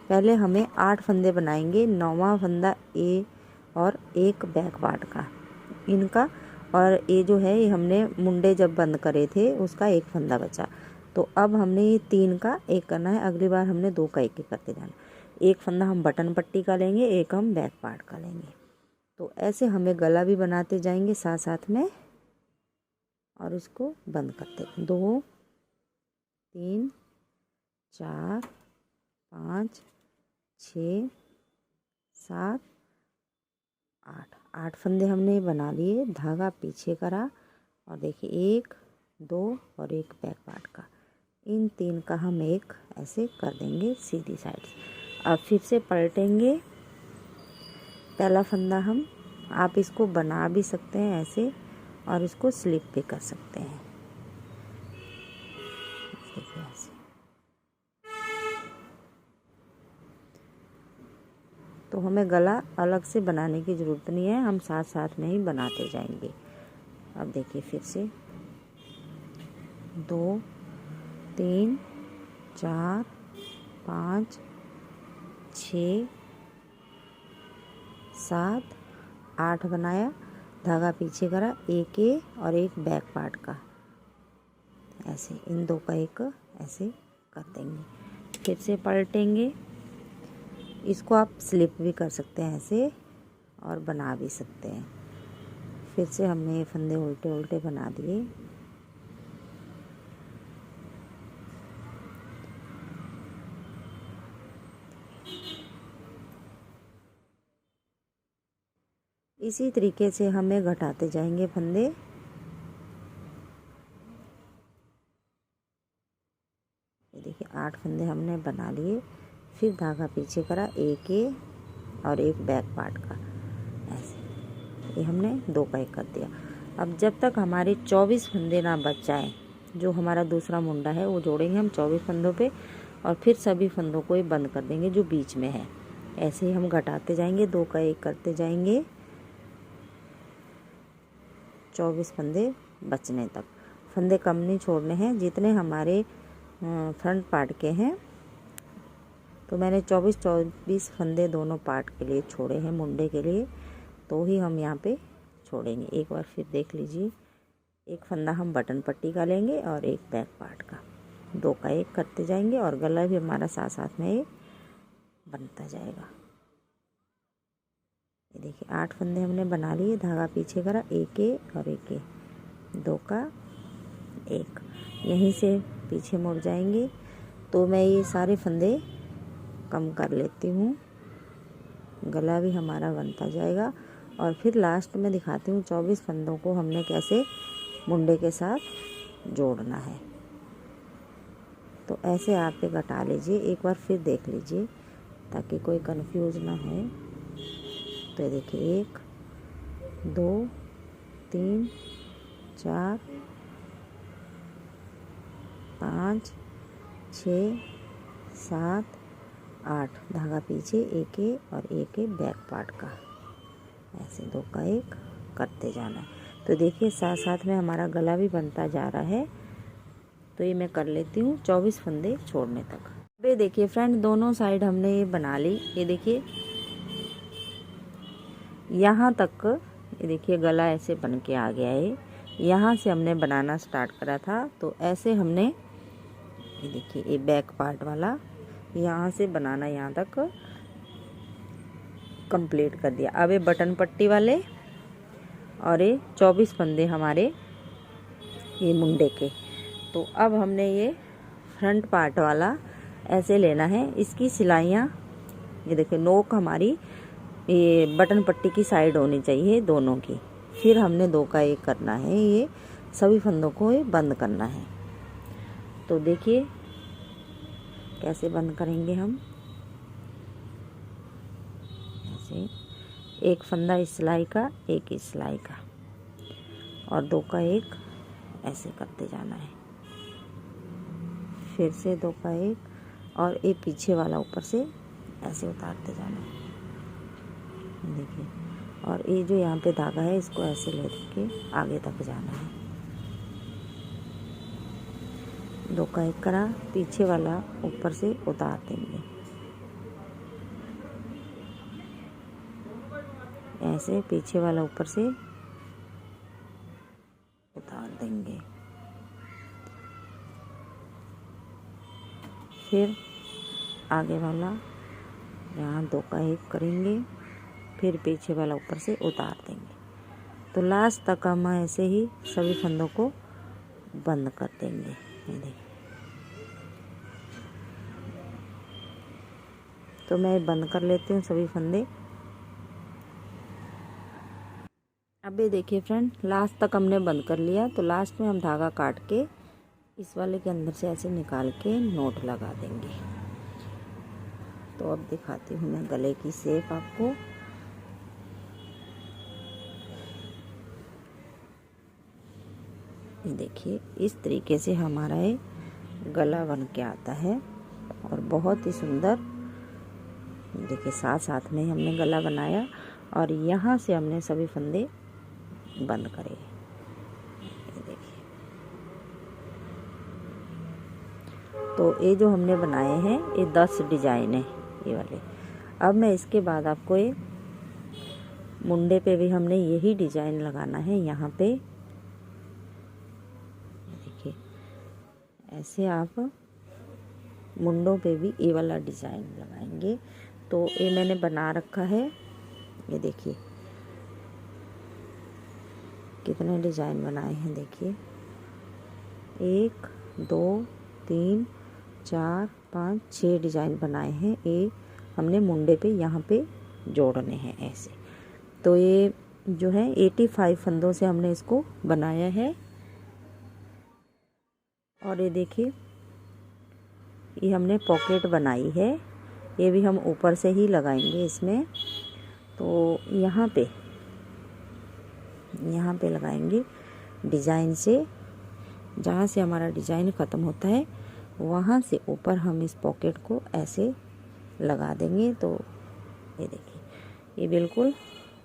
पहले हमें 8 फंदे बनाएंगे। 9वां फंदा ए और एक बैक पार्ट का इनका, और ये जो है ये हमने मुंडे जब बंद करे थे उसका एक फंदा बचा। तो अब हमने ये 3 का एक करना है, अगली बार हमने 2 का एक करते जाना। एक फंदा हम बटन पट्टी का लेंगे, एक हम बैक पार्ट का लेंगे। तो ऐसे हमें गला भी बनाते जाएंगे साथ साथ में, और इसको बंद करते 2 3 4 5 6 7 8 फंदे हमने बना लिए। धागा पीछे करा और देखिए 1 2 और एक बैक पार्ट का, इन 3 का हम एक ऐसे कर देंगे सीधी साइड से। अब फिर से पलटेंगे। पहला फंदा हम, आप इसको बना भी सकते हैं ऐसे और इसको स्लिप भी कर सकते हैं, देखिए ऐसे। तो हमें गला अलग से बनाने की ज़रूरत नहीं है, हम साथ साथ में ही बनाते जाएंगे। अब देखिए फिर से 2 3 4 5 6 7 8 बनाया, धागा पीछे करा, एक और एक बैक पार्ट का, ऐसे इन 2 का एक ऐसे कर देंगे। फिर से पलटेंगे। इसको आप स्लिप भी कर सकते हैं ऐसे और बना भी सकते हैं। फिर से हमने ये फंदे उल्टे उल्टे बना दिए। इसी तरीके से हमें घटाते जाएंगे फंदे। ये देखिए 8 फंदे हमने बना लिए। फिर धागा पीछे करा, एक और एक बैक पार्ट का, ऐसे ये हमने 2 का एक कर दिया। अब जब तक हमारे 24 फंदे ना बच जाए, जो हमारा दूसरा मुंडा है वो जोड़ेंगे हम 24 फंदों पे, और फिर सभी फंदों को ये बंद कर देंगे जो बीच में है। ऐसे ही हम घटाते जाएंगे, 2 का एक करते जाएंगे 24 फंदे बचने तक। फंदे कम नहीं छोड़ने हैं, जितने हमारे फ्रंट पार्ट के हैं। तो मैंने 24 फंदे दोनों पार्ट के लिए छोड़े हैं, मुंडे के लिए, तो ही हम यहाँ पे छोड़ेंगे। एक बार फिर देख लीजिए, एक फंदा हम बटन पट्टी का लेंगे और एक बैक पार्ट का, 2 का एक करते जाएंगे और गला भी हमारा साथ साथ में बनता जाएगा। ये देखिए 8 फंदे हमने बना लिए, धागा पीछे करा, एक और एक 2 का एक, यहीं से पीछे मुड़ जाएंगे। तो मैं ये सारे फंदे कम कर लेती हूँ, गला भी हमारा बनता जाएगा। और फिर लास्ट में दिखाती हूँ 24 फंदों को हमने कैसे मुंडे के साथ जोड़ना है। तो ऐसे आप ये घटा लीजिए, एक बार फिर देख लीजिए ताकि कोई कंफ्यूज ना है। तो देखिए 1 2 3 4 5 6 7 8, धागा पीछे एक और एक बैक पार्ट का, ऐसे 2 का एक करते जाना है। तो देखिए साथ साथ में हमारा गला भी बनता जा रहा है। तो ये मैं कर लेती हूँ 24 फंदे छोड़ने तक। ये देखिए फ्रेंड, दोनों साइड हमने ये बना ली। ये देखिए यहाँ तक, ये देखिए गला ऐसे बन के आ गया है। यहाँ से हमने बनाना स्टार्ट करा था, तो ऐसे हमने, ये देखिए ये बैक पार्ट वाला यहाँ से बनाना यहाँ तक कंप्लीट कर दिया। अब ये बटन पट्टी वाले और ये 24 फंदे हमारे ये मुंडे के। तो अब हमने ये फ्रंट पार्ट वाला ऐसे लेना है। इसकी सिलाइयाँ, ये देखिए नोक हमारी ये बटन पट्टी की साइड होनी चाहिए दोनों की। फिर हमने 2 का एक करना है, ये सभी फंदों को ये बंद करना है। तो देखिए कैसे बंद करेंगे हम, ऐसे एक फंदा इस सिलाई का, एक इस सिलाई का, और 2 का एक ऐसे करते जाना है। फिर से 2 का एक और एक पीछे वाला ऊपर से ऐसे उतारते जाना है, देखिए। और ये जो यहाँ पे धागा है इसको ऐसे ले के आगे तक जाना है। 2 का एक करा, पीछे वाला ऊपर से उतार देंगे, ऐसे पीछे वाला ऊपर से उतार देंगे। फिर आगे वाला यहाँ 2 का 1 करेंगे, फिर पीछे वाला ऊपर से उतार देंगे। तो लास्ट तक हम ऐसे ही सभी फंदों को बंद कर देंगे। ये देखिए, तो मैं बंद कर लेती हूँ सभी फंदे। अब ये देखिए फ्रेंड, लास्ट तक हमने बंद कर लिया। तो लास्ट में हम धागा काट के इस वाले के अंदर से ऐसे निकाल के नोट लगा देंगे। तो अब दिखाती हूँ मैं गले की शेप आपको। ये देखिए, इस तरीके से हमारा ये गला बन के आता है और बहुत ही सुंदर। देखिए, साथ साथ में हमने गला बनाया और यहाँ से हमने सभी फंदे बंद करे। ये देखिए, तो ये जो हमने बनाए हैं ये 10 डिजाइन है ये वाले। अब मैं इसके बाद आपको ये मुंडे पे भी हमने यही डिजाइन लगाना है। यहाँ पे देखिए, ऐसे आप मुंडों पे भी ये वाला डिजाइन लगाएंगे। तो ये मैंने बना रखा है। ये देखिए कितने डिजाइन बनाए हैं। देखिए, 1 2 3 4 5 6 डिजाइन बनाए हैं। ये हमने मुंडे पे यहाँ पे जोड़ने हैं ऐसे। तो ये जो है 85 फंदों से हमने इसको बनाया है। और ये देखिए, ये हमने पॉकेट बनाई है। ये भी हम ऊपर से ही लगाएंगे इसमें। तो यहाँ पे लगाएंगे डिजाइन से। जहाँ से हमारा डिजाइन ख़त्म होता है वहाँ से ऊपर हम इस पॉकेट को ऐसे लगा देंगे। तो ये देखिए, ये बिल्कुल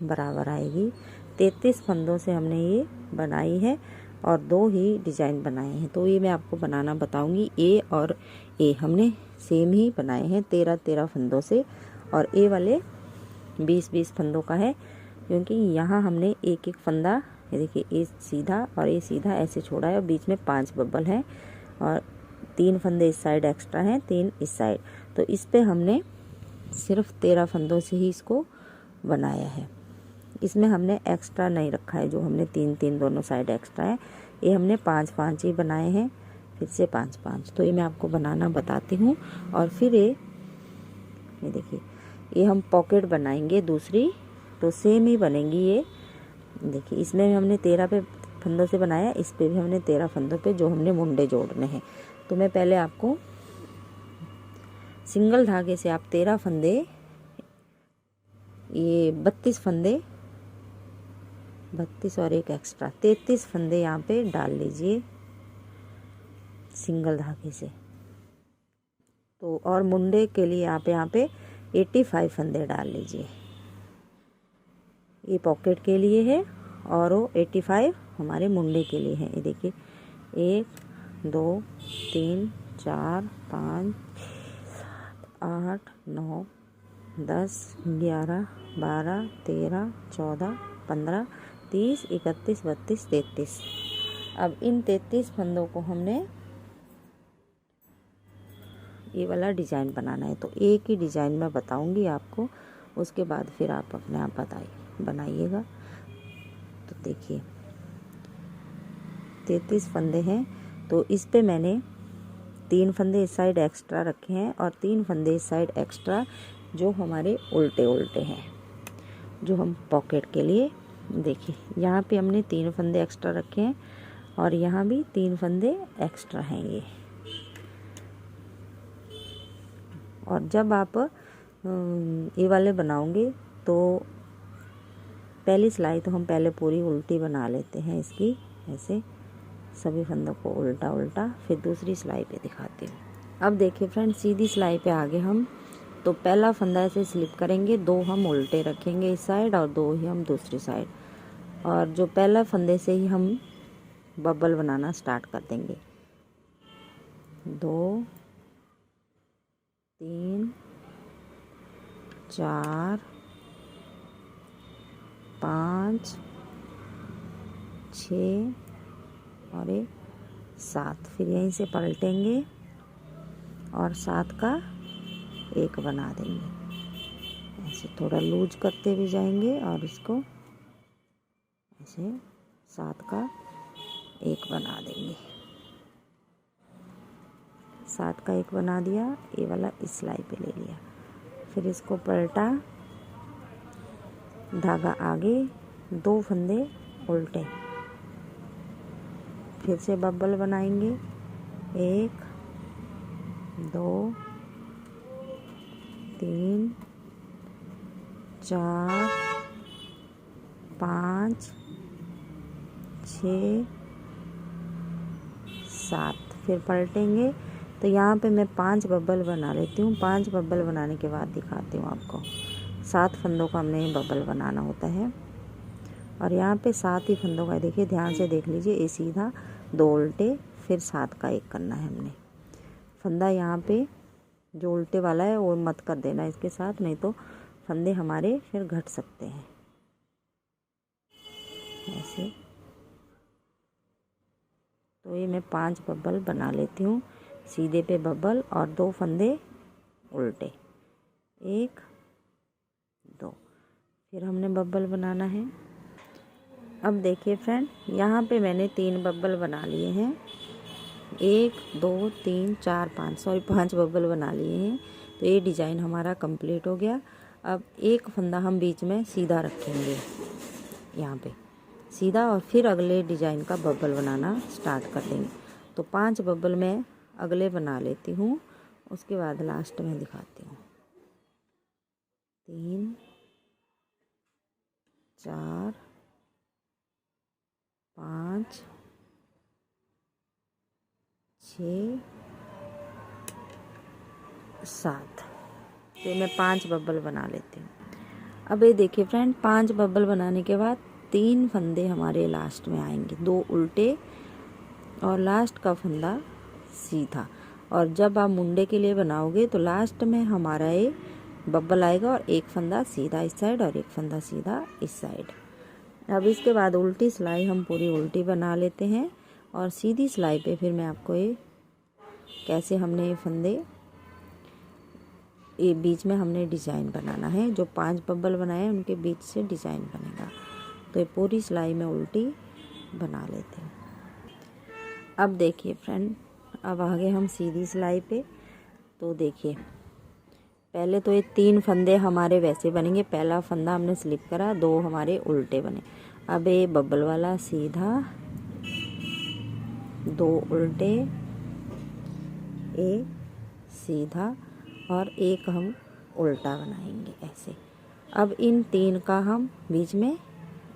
बराबर आएगी। 33 फंदों से हमने ये बनाई है और 2 ही डिजाइन बनाए हैं। तो ये मैं आपको बनाना बताऊंगी। ए और ए हमने सेम ही बनाए हैं 13 फंदों से, और ए वाले 20 फंदों का है, क्योंकि यहाँ हमने एक फंदा, ये देखिए, ए सीधा और ए सीधा ऐसे छोड़ा है और बीच में 5 बब्बल हैं और 3 फंदे इस साइड एक्स्ट्रा हैं, 3 इस साइड। तो इस पे हमने सिर्फ 13 फंदों से ही इसको बनाया है। इसमें हमने एक्स्ट्रा नहीं रखा है, जो हमने 3 दोनों साइड एक्स्ट्रा है। ये हमने 5 ही बनाए हैं, फिर से 5। तो ये मैं आपको बनाना बताती हूँ। और फिर ये देखिए, ये हम पॉकेट बनाएंगे दूसरी, तो सेम ही बनेंगी ये। देखिए, इसमें भी हमने 13 फंदों से बनाया, इस पे भी हमने 13 फंदों पे जो हमने मुंडे जोड़ने हैं। तो मैं पहले आपको सिंगल धागे से आप 13 फंदे, ये 32 फंदे, 32 और 1 एक्स्ट्रा 33 फंदे यहाँ पे डाल लीजिए सिंगल धागे से। तो और मुंडे के लिए आप यहाँ पे 85 फंदे डाल लीजिए। ये पॉकेट के लिए है और वो 85 हमारे मुंडे के लिए है। ये देखिए, 1 2 3 4 5 7 8 9 10 11 12 13 14 15 30 31 32 33। अब इन 33 फंदों को हमने ये वाला डिज़ाइन बनाना है। तो एक ही डिज़ाइन मैं बताऊंगी आपको, उसके बाद फिर आप अपने आप बनाइएगा। तो देखिए, 33 फंदे हैं। तो इस पे मैंने 3 फंदे इस साइड एक्स्ट्रा रखे हैं और 3 फंदे इस साइड एक्स्ट्रा, जो हमारे उल्टे हैं, जो हम पॉकेट के लिए। देखिए, यहाँ पे हमने 3 फंदे एक्स्ट्रा रखे हैं और यहाँ भी 3 फंदे एक्स्ट्रा हैं ये। और जब आप ये वाले बनाओगे तो पहली सिलाई तो हम पहले पूरी उल्टी बना लेते हैं इसकी, ऐसे सभी फंदों को उल्टा उल्टा। फिर दूसरी सिलाई पे दिखाती हूँ। अब देखिए फ्रेंड, सीधी सिलाई पे आगे हम तो पहला फंदा ऐसे स्लिप करेंगे, 2 हम उल्टे रखेंगे इस साइड और 2 ही हम दूसरी साइड। और जो पहला फंदे से ही हम बबल बनाना स्टार्ट कर देंगे। 2 3 4 5 6 और 7। फिर यहीं से पलटेंगे और 7 का 1 बना देंगे। ऐसे थोड़ा लूज करते भी जाएंगे और इसको ऐसे 7 का 1 बना देंगे। 7 का 1 बना दिया, ये वाला इस सिलाई पे ले लिया, फिर इसको पलटा, धागा आगे, 2 फंदे उल्टे, फिर से बब्बल बनाएंगे। 1 2 3 4 5 6 7, फिर पलटेंगे। तो यहाँ पे मैं 5 बब्बल बना लेती हूँ। 5 बब्बल बनाने के बाद दिखाती हूँ आपको। 7 फंदों का हमने बब्बल बनाना होता है और यहाँ पे 7 ही फंदों का, देखिए ध्यान से देख लीजिए, ये सीधा 2 उल्टे, फिर 7 का 1 करना है हमने। फंदा यहाँ पे जो उल्टे वाला है वो मत कर देना इसके साथ, नहीं तो फंदे हमारे फिर घट सकते हैं। ऐसे तो ये मैं 5 बब्बल बना लेती हूँ, सीधे पे बब्बल और 2 फंदे उल्टे, 1 2, फिर हमने बब्बल बनाना है। अब देखिए फ्रेंड, यहाँ पे मैंने 3 बब्बल बना लिए हैं, 1 2 3 4 5 बब्बल बना लिए हैं। तो ये डिज़ाइन हमारा कंप्लीट हो गया। अब एक फंदा हम बीच में सीधा रखेंगे, यहाँ पे सीधा, और फिर अगले डिज़ाइन का बब्बल बनाना स्टार्ट कर देंगे। तो 5 बब्बल मैं अगले बना लेती हूँ, उसके बाद लास्ट में दिखाती हूँ। 3 4 5 6 7, तो मैं 5 बब्बल बना लेती हूँ। अब ये देखिए फ्रेंड, 5 बब्बल बनाने के बाद 3 फंदे हमारे लास्ट में आएंगे, 2 उल्टे और लास्ट का फंदा सीधा। और जब आप मुंडे के लिए बनाओगे तो लास्ट में हमारा ये बब्बल आएगा और एक फंदा सीधा इस साइड और एक फंदा सीधा इस साइड। अब इसके बाद उल्टी सिलाई हम पूरी उल्टी बना लेते हैं और सीधी सिलाई पे फिर मैं आपको ये कैसे हमने फंदे, ये बीच में हमने डिज़ाइन बनाना है, जो 5 बब्बल बनाए हैं उनके बीच से डिज़ाइन बनेगा। तो ये पूरी सिलाई में उल्टी बना लेते हैं। अब देखिए फ्रेंड, अब आगे हम सीधी सिलाई पे। तो देखिए पहले तो ये 3 फंदे हमारे वैसे बनेंगे, पहला फंदा हमने स्लिप करा, 2 हमारे उल्टे बने। अब ये बब्बल वाला सीधा, 2 उल्टे, 1 सीधा और 1 हम उल्टा बनाएंगे ऐसे। अब इन 3 का हम बीच में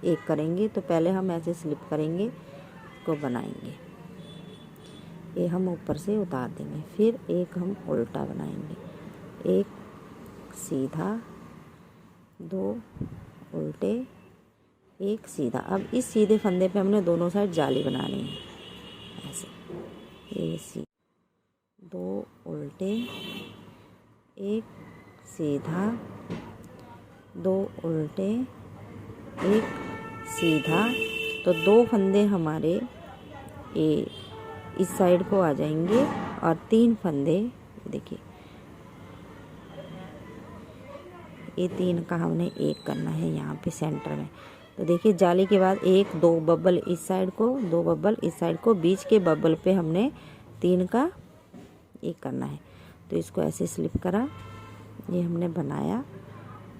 1 करेंगे। तो पहले हम ऐसे स्लिप करेंगे, इसको बनाएंगे, ये हम ऊपर से उतार देंगे, फिर 1 हम उल्टा बनाएंगे, 1 सीधा, 2 उल्टे, 1 सीधा। अब इस सीधे फंदे पे हमने दोनों साइड जाली बनानी है ऐसे, ये सीधा, 2 उल्टे, 1 सीधा, 2 उल्टे, 1 सीधा। तो 2 फंदे हमारे ये इस साइड को आ जाएंगे और 3 फंदे, देखिए ये 3 का हमने 1 करना है यहाँ पे सेंटर में। तो देखिए जाली के बाद 1 2 बब्बल इस साइड को, 2 बब्बल इस साइड को, बीच के बब्बल पे हमने 3 का 1 करना है। तो इसको ऐसे स्लिप करा, ये हमने बनाया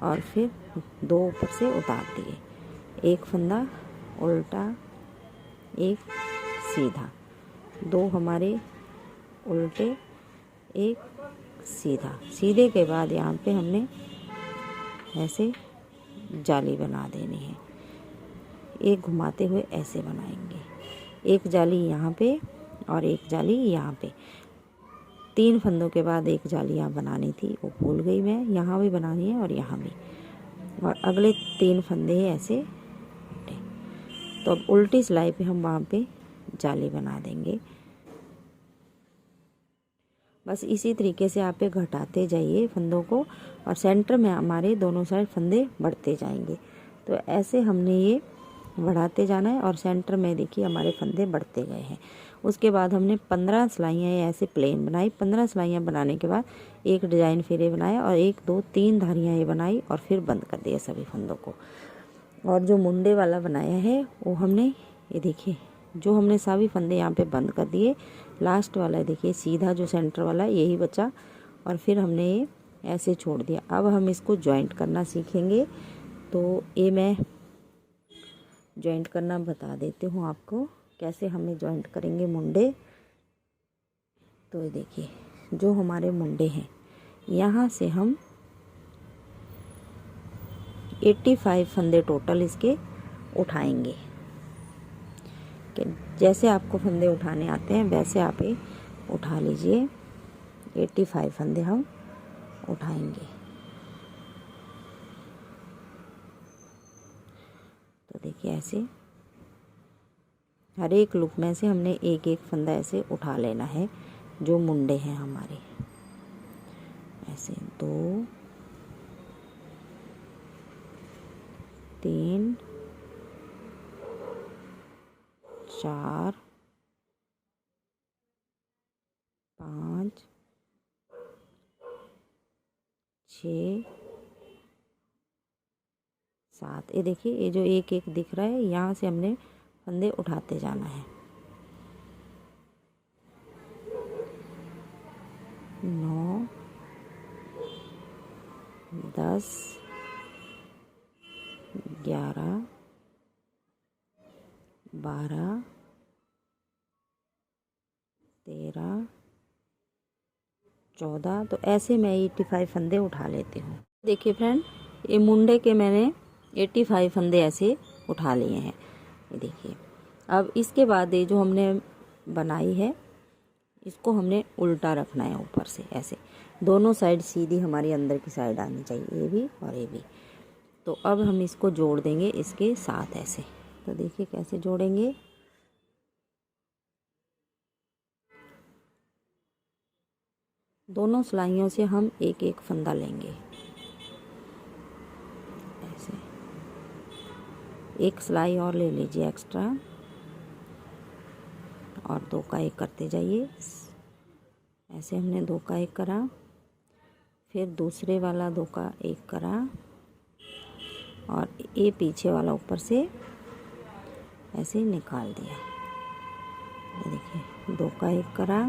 और फिर 2 ऊपर से उतार दिए, 1 फंदा उल्टा, 1 सीधा, 2 हमारे उल्टे, 1 सीधा। सीधे के बाद यहाँ पे हमने ऐसे जाली बना देनी है, एक घुमाते हुए ऐसे बनाएंगे, एक जाली यहाँ पे और एक जाली यहाँ पे। 3 फंदों के बाद एक जाली यहाँ बनानी थी, वो भूल गई मैं, यहाँ भी बनानी है और यहाँ भी, और अगले 3 फंदे ऐसे उल्टे। तो अब उल्टी सिलाई पे हम वहाँ पे जाली बना देंगे। बस इसी तरीके से आप घटाते जाइए फंदों को और सेंटर में हमारे दोनों साइड फंदे बढ़ते जाएंगे। तो ऐसे हमने ये बढ़ाते जाना है और सेंटर में देखिए हमारे फंदे बढ़ते गए हैं। उसके बाद हमने 15 सिलाइयाँ ऐसे प्लेन बनाई। 15 सिलाइयाँ बनाने के बाद एक डिजाइन फिर ये बनाया और 1 2 3 धारियाँ ये बनाई और फिर बंद कर दिया सभी फंदों को। और जो मुंडे वाला बनाया है वो हमने ये देखिए जो हमने सभी फंदे यहाँ पे बंद कर दिए। लास्ट वाला देखिए सीधा जो सेंटर वाला यही बचा और फिर हमने ये ऐसे छोड़ दिया। अब हम इसको जॉइंट करना सीखेंगे। तो ये मैं जॉइंट करना बता देती हूँ आपको कैसे हमें जॉइंट करेंगे मुंडे। तो ये देखिए जो हमारे मुंडे हैं यहाँ से हम 85 फंदे टोटल इसके उठाएंगे। कि जैसे आपको फंदे उठाने आते हैं वैसे आप ये उठा लीजिए। 85 फंदे हम उठाएंगे। तो देखिए ऐसे हर एक लूप में से हमने एक एक फंदा ऐसे उठा लेना है जो मुंडे हैं हमारे। ऐसे 2 3 4 5 6 7। ये देखिए ये जो एक एक दिख रहा है यहाँ से हमने फंदे उठाते जाना है। 9 10 11 12 13 14। तो ऐसे मैं 85 फंदे उठा लेती हूँ। देखिए फ्रेंड ये मुंडे के मैंने 85 फंदे ऐसे उठा लिए हैं। ये देखिए अब इसके बाद ये जो हमने बनाई है इसको हमने उल्टा रखना है ऊपर से। ऐसे दोनों साइड सीधी हमारी अंदर की साइड आनी चाहिए, ये भी और ये भी। तो अब हम इसको जोड़ देंगे इसके साथ ऐसे। तो देखिए कैसे जोड़ेंगे। दोनों सिलाइयों से हम एक एक फंदा लेंगे ऐसे। एक सिलाई और ले लीजिए एक्स्ट्रा और 2 का 1 करते जाइए। ऐसे हमने 2 का 1 करा, फिर दूसरे वाला 2 का 1 करा और ये पीछे वाला ऊपर से ऐसे निकाल दिया। ये देखिए 2 का 1 करा,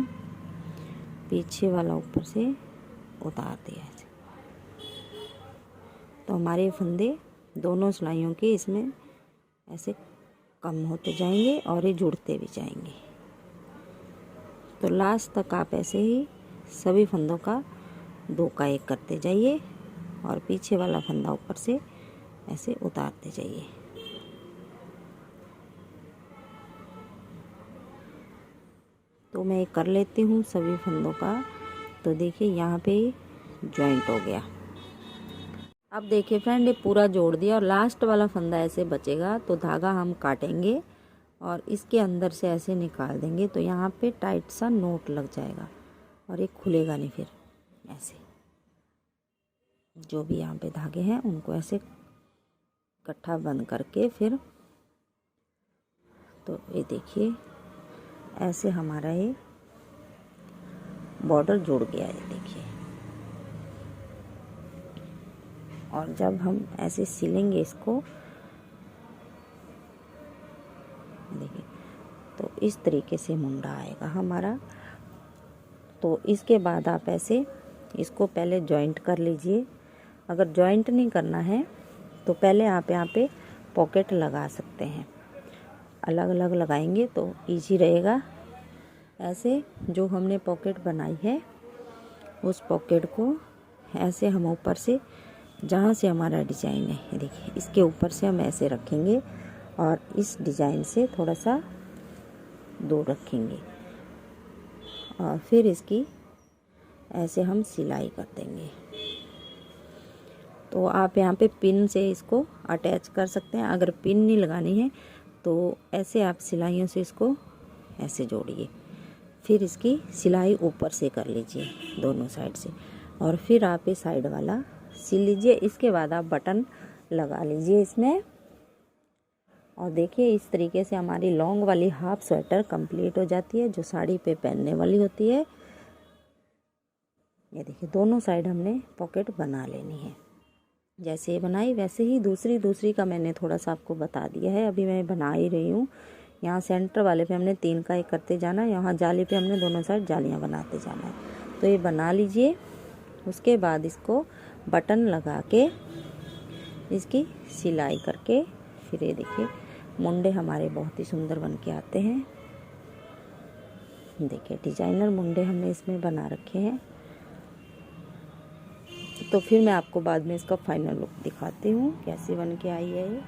पीछे वाला ऊपर से उतार दिया ऐसे। तो हमारे फंदे दोनों सिलाइयों के इसमें ऐसे कम होते जाएंगे और ये जुड़ते भी जाएंगे। तो लास्ट तक आप ऐसे ही सभी फंदों का 2 का 1 करते जाइए और पीछे वाला फंदा ऊपर से ऐसे उतारते जाइए। तो मैं कर लेती हूँ सभी फंदों का। तो देखिए यहाँ पे जॉइंट हो गया। अब देखिए फ्रेंड ये पूरा जोड़ दिया और लास्ट वाला फंदा ऐसे बचेगा तो धागा हम काटेंगे और इसके अंदर से ऐसे निकाल देंगे। तो यहाँ पे टाइट सा नोट लग जाएगा और ये खुलेगा नहीं। फिर ऐसे जो भी यहाँ पे धागे हैं उनको ऐसे इकट्ठा बंद करके फिर तो ये देखिए ऐसे हमारा ये बॉर्डर जुड़ गया है। देखिए और जब हम ऐसे सिलेंगे इसको देखिए तो इस तरीके से मुंडा आएगा हमारा। तो इसके बाद आप ऐसे इसको पहले जॉइंट कर लीजिए। अगर जॉइंट नहीं करना है तो पहले आप यहाँ पे पॉकेट लगा सकते हैं। अलग अलग लगाएंगे तो इजी रहेगा। ऐसे जो हमने पॉकेट बनाई है उस पॉकेट को ऐसे हम ऊपर से जहाँ से हमारा डिज़ाइन है ये देखिए इसके ऊपर से हम ऐसे रखेंगे और इस डिज़ाइन से थोड़ा सा दूर रखेंगे और फिर इसकी ऐसे हम सिलाई कर देंगे। तो आप यहाँ पे पिन से इसको अटैच कर सकते हैं। अगर पिन नहीं लगानी है तो ऐसे आप सिलाइयों से इसको ऐसे जोड़िए। फिर इसकी सिलाई ऊपर से कर लीजिए दोनों साइड से और फिर आप ये साइड वाला सिल लीजिए। इसके बाद आप बटन लगा लीजिए इसमें और देखिए इस तरीके से हमारी लॉन्ग वाली हाफ स्वेटर कंप्लीट हो जाती है, जो साड़ी पे पहनने वाली होती है। ये देखिए दोनों साइड हमने पॉकेट बना लेनी है। जैसे ये बनाई वैसे ही दूसरी का मैंने थोड़ा सा आपको बता दिया है। अभी मैं बना ही रही हूँ। यहाँ सेंटर वाले पे हमने 3 का 1 करते जाना है, यहाँ जाली पे हमने दोनों साइड जालियाँ बनाते जाना है। तो ये बना लीजिए। उसके बाद इसको बटन लगा के इसकी सिलाई करके फिर ये देखिए मुंडे हमारे बहुत ही सुंदर बन के आते हैं। देखिए डिजाइनर मुंडे हमने इसमें बना रखे हैं। तो फिर मैं आपको बाद में इसका फाइनल लुक दिखाती हूँ कैसी बन के आई है ये।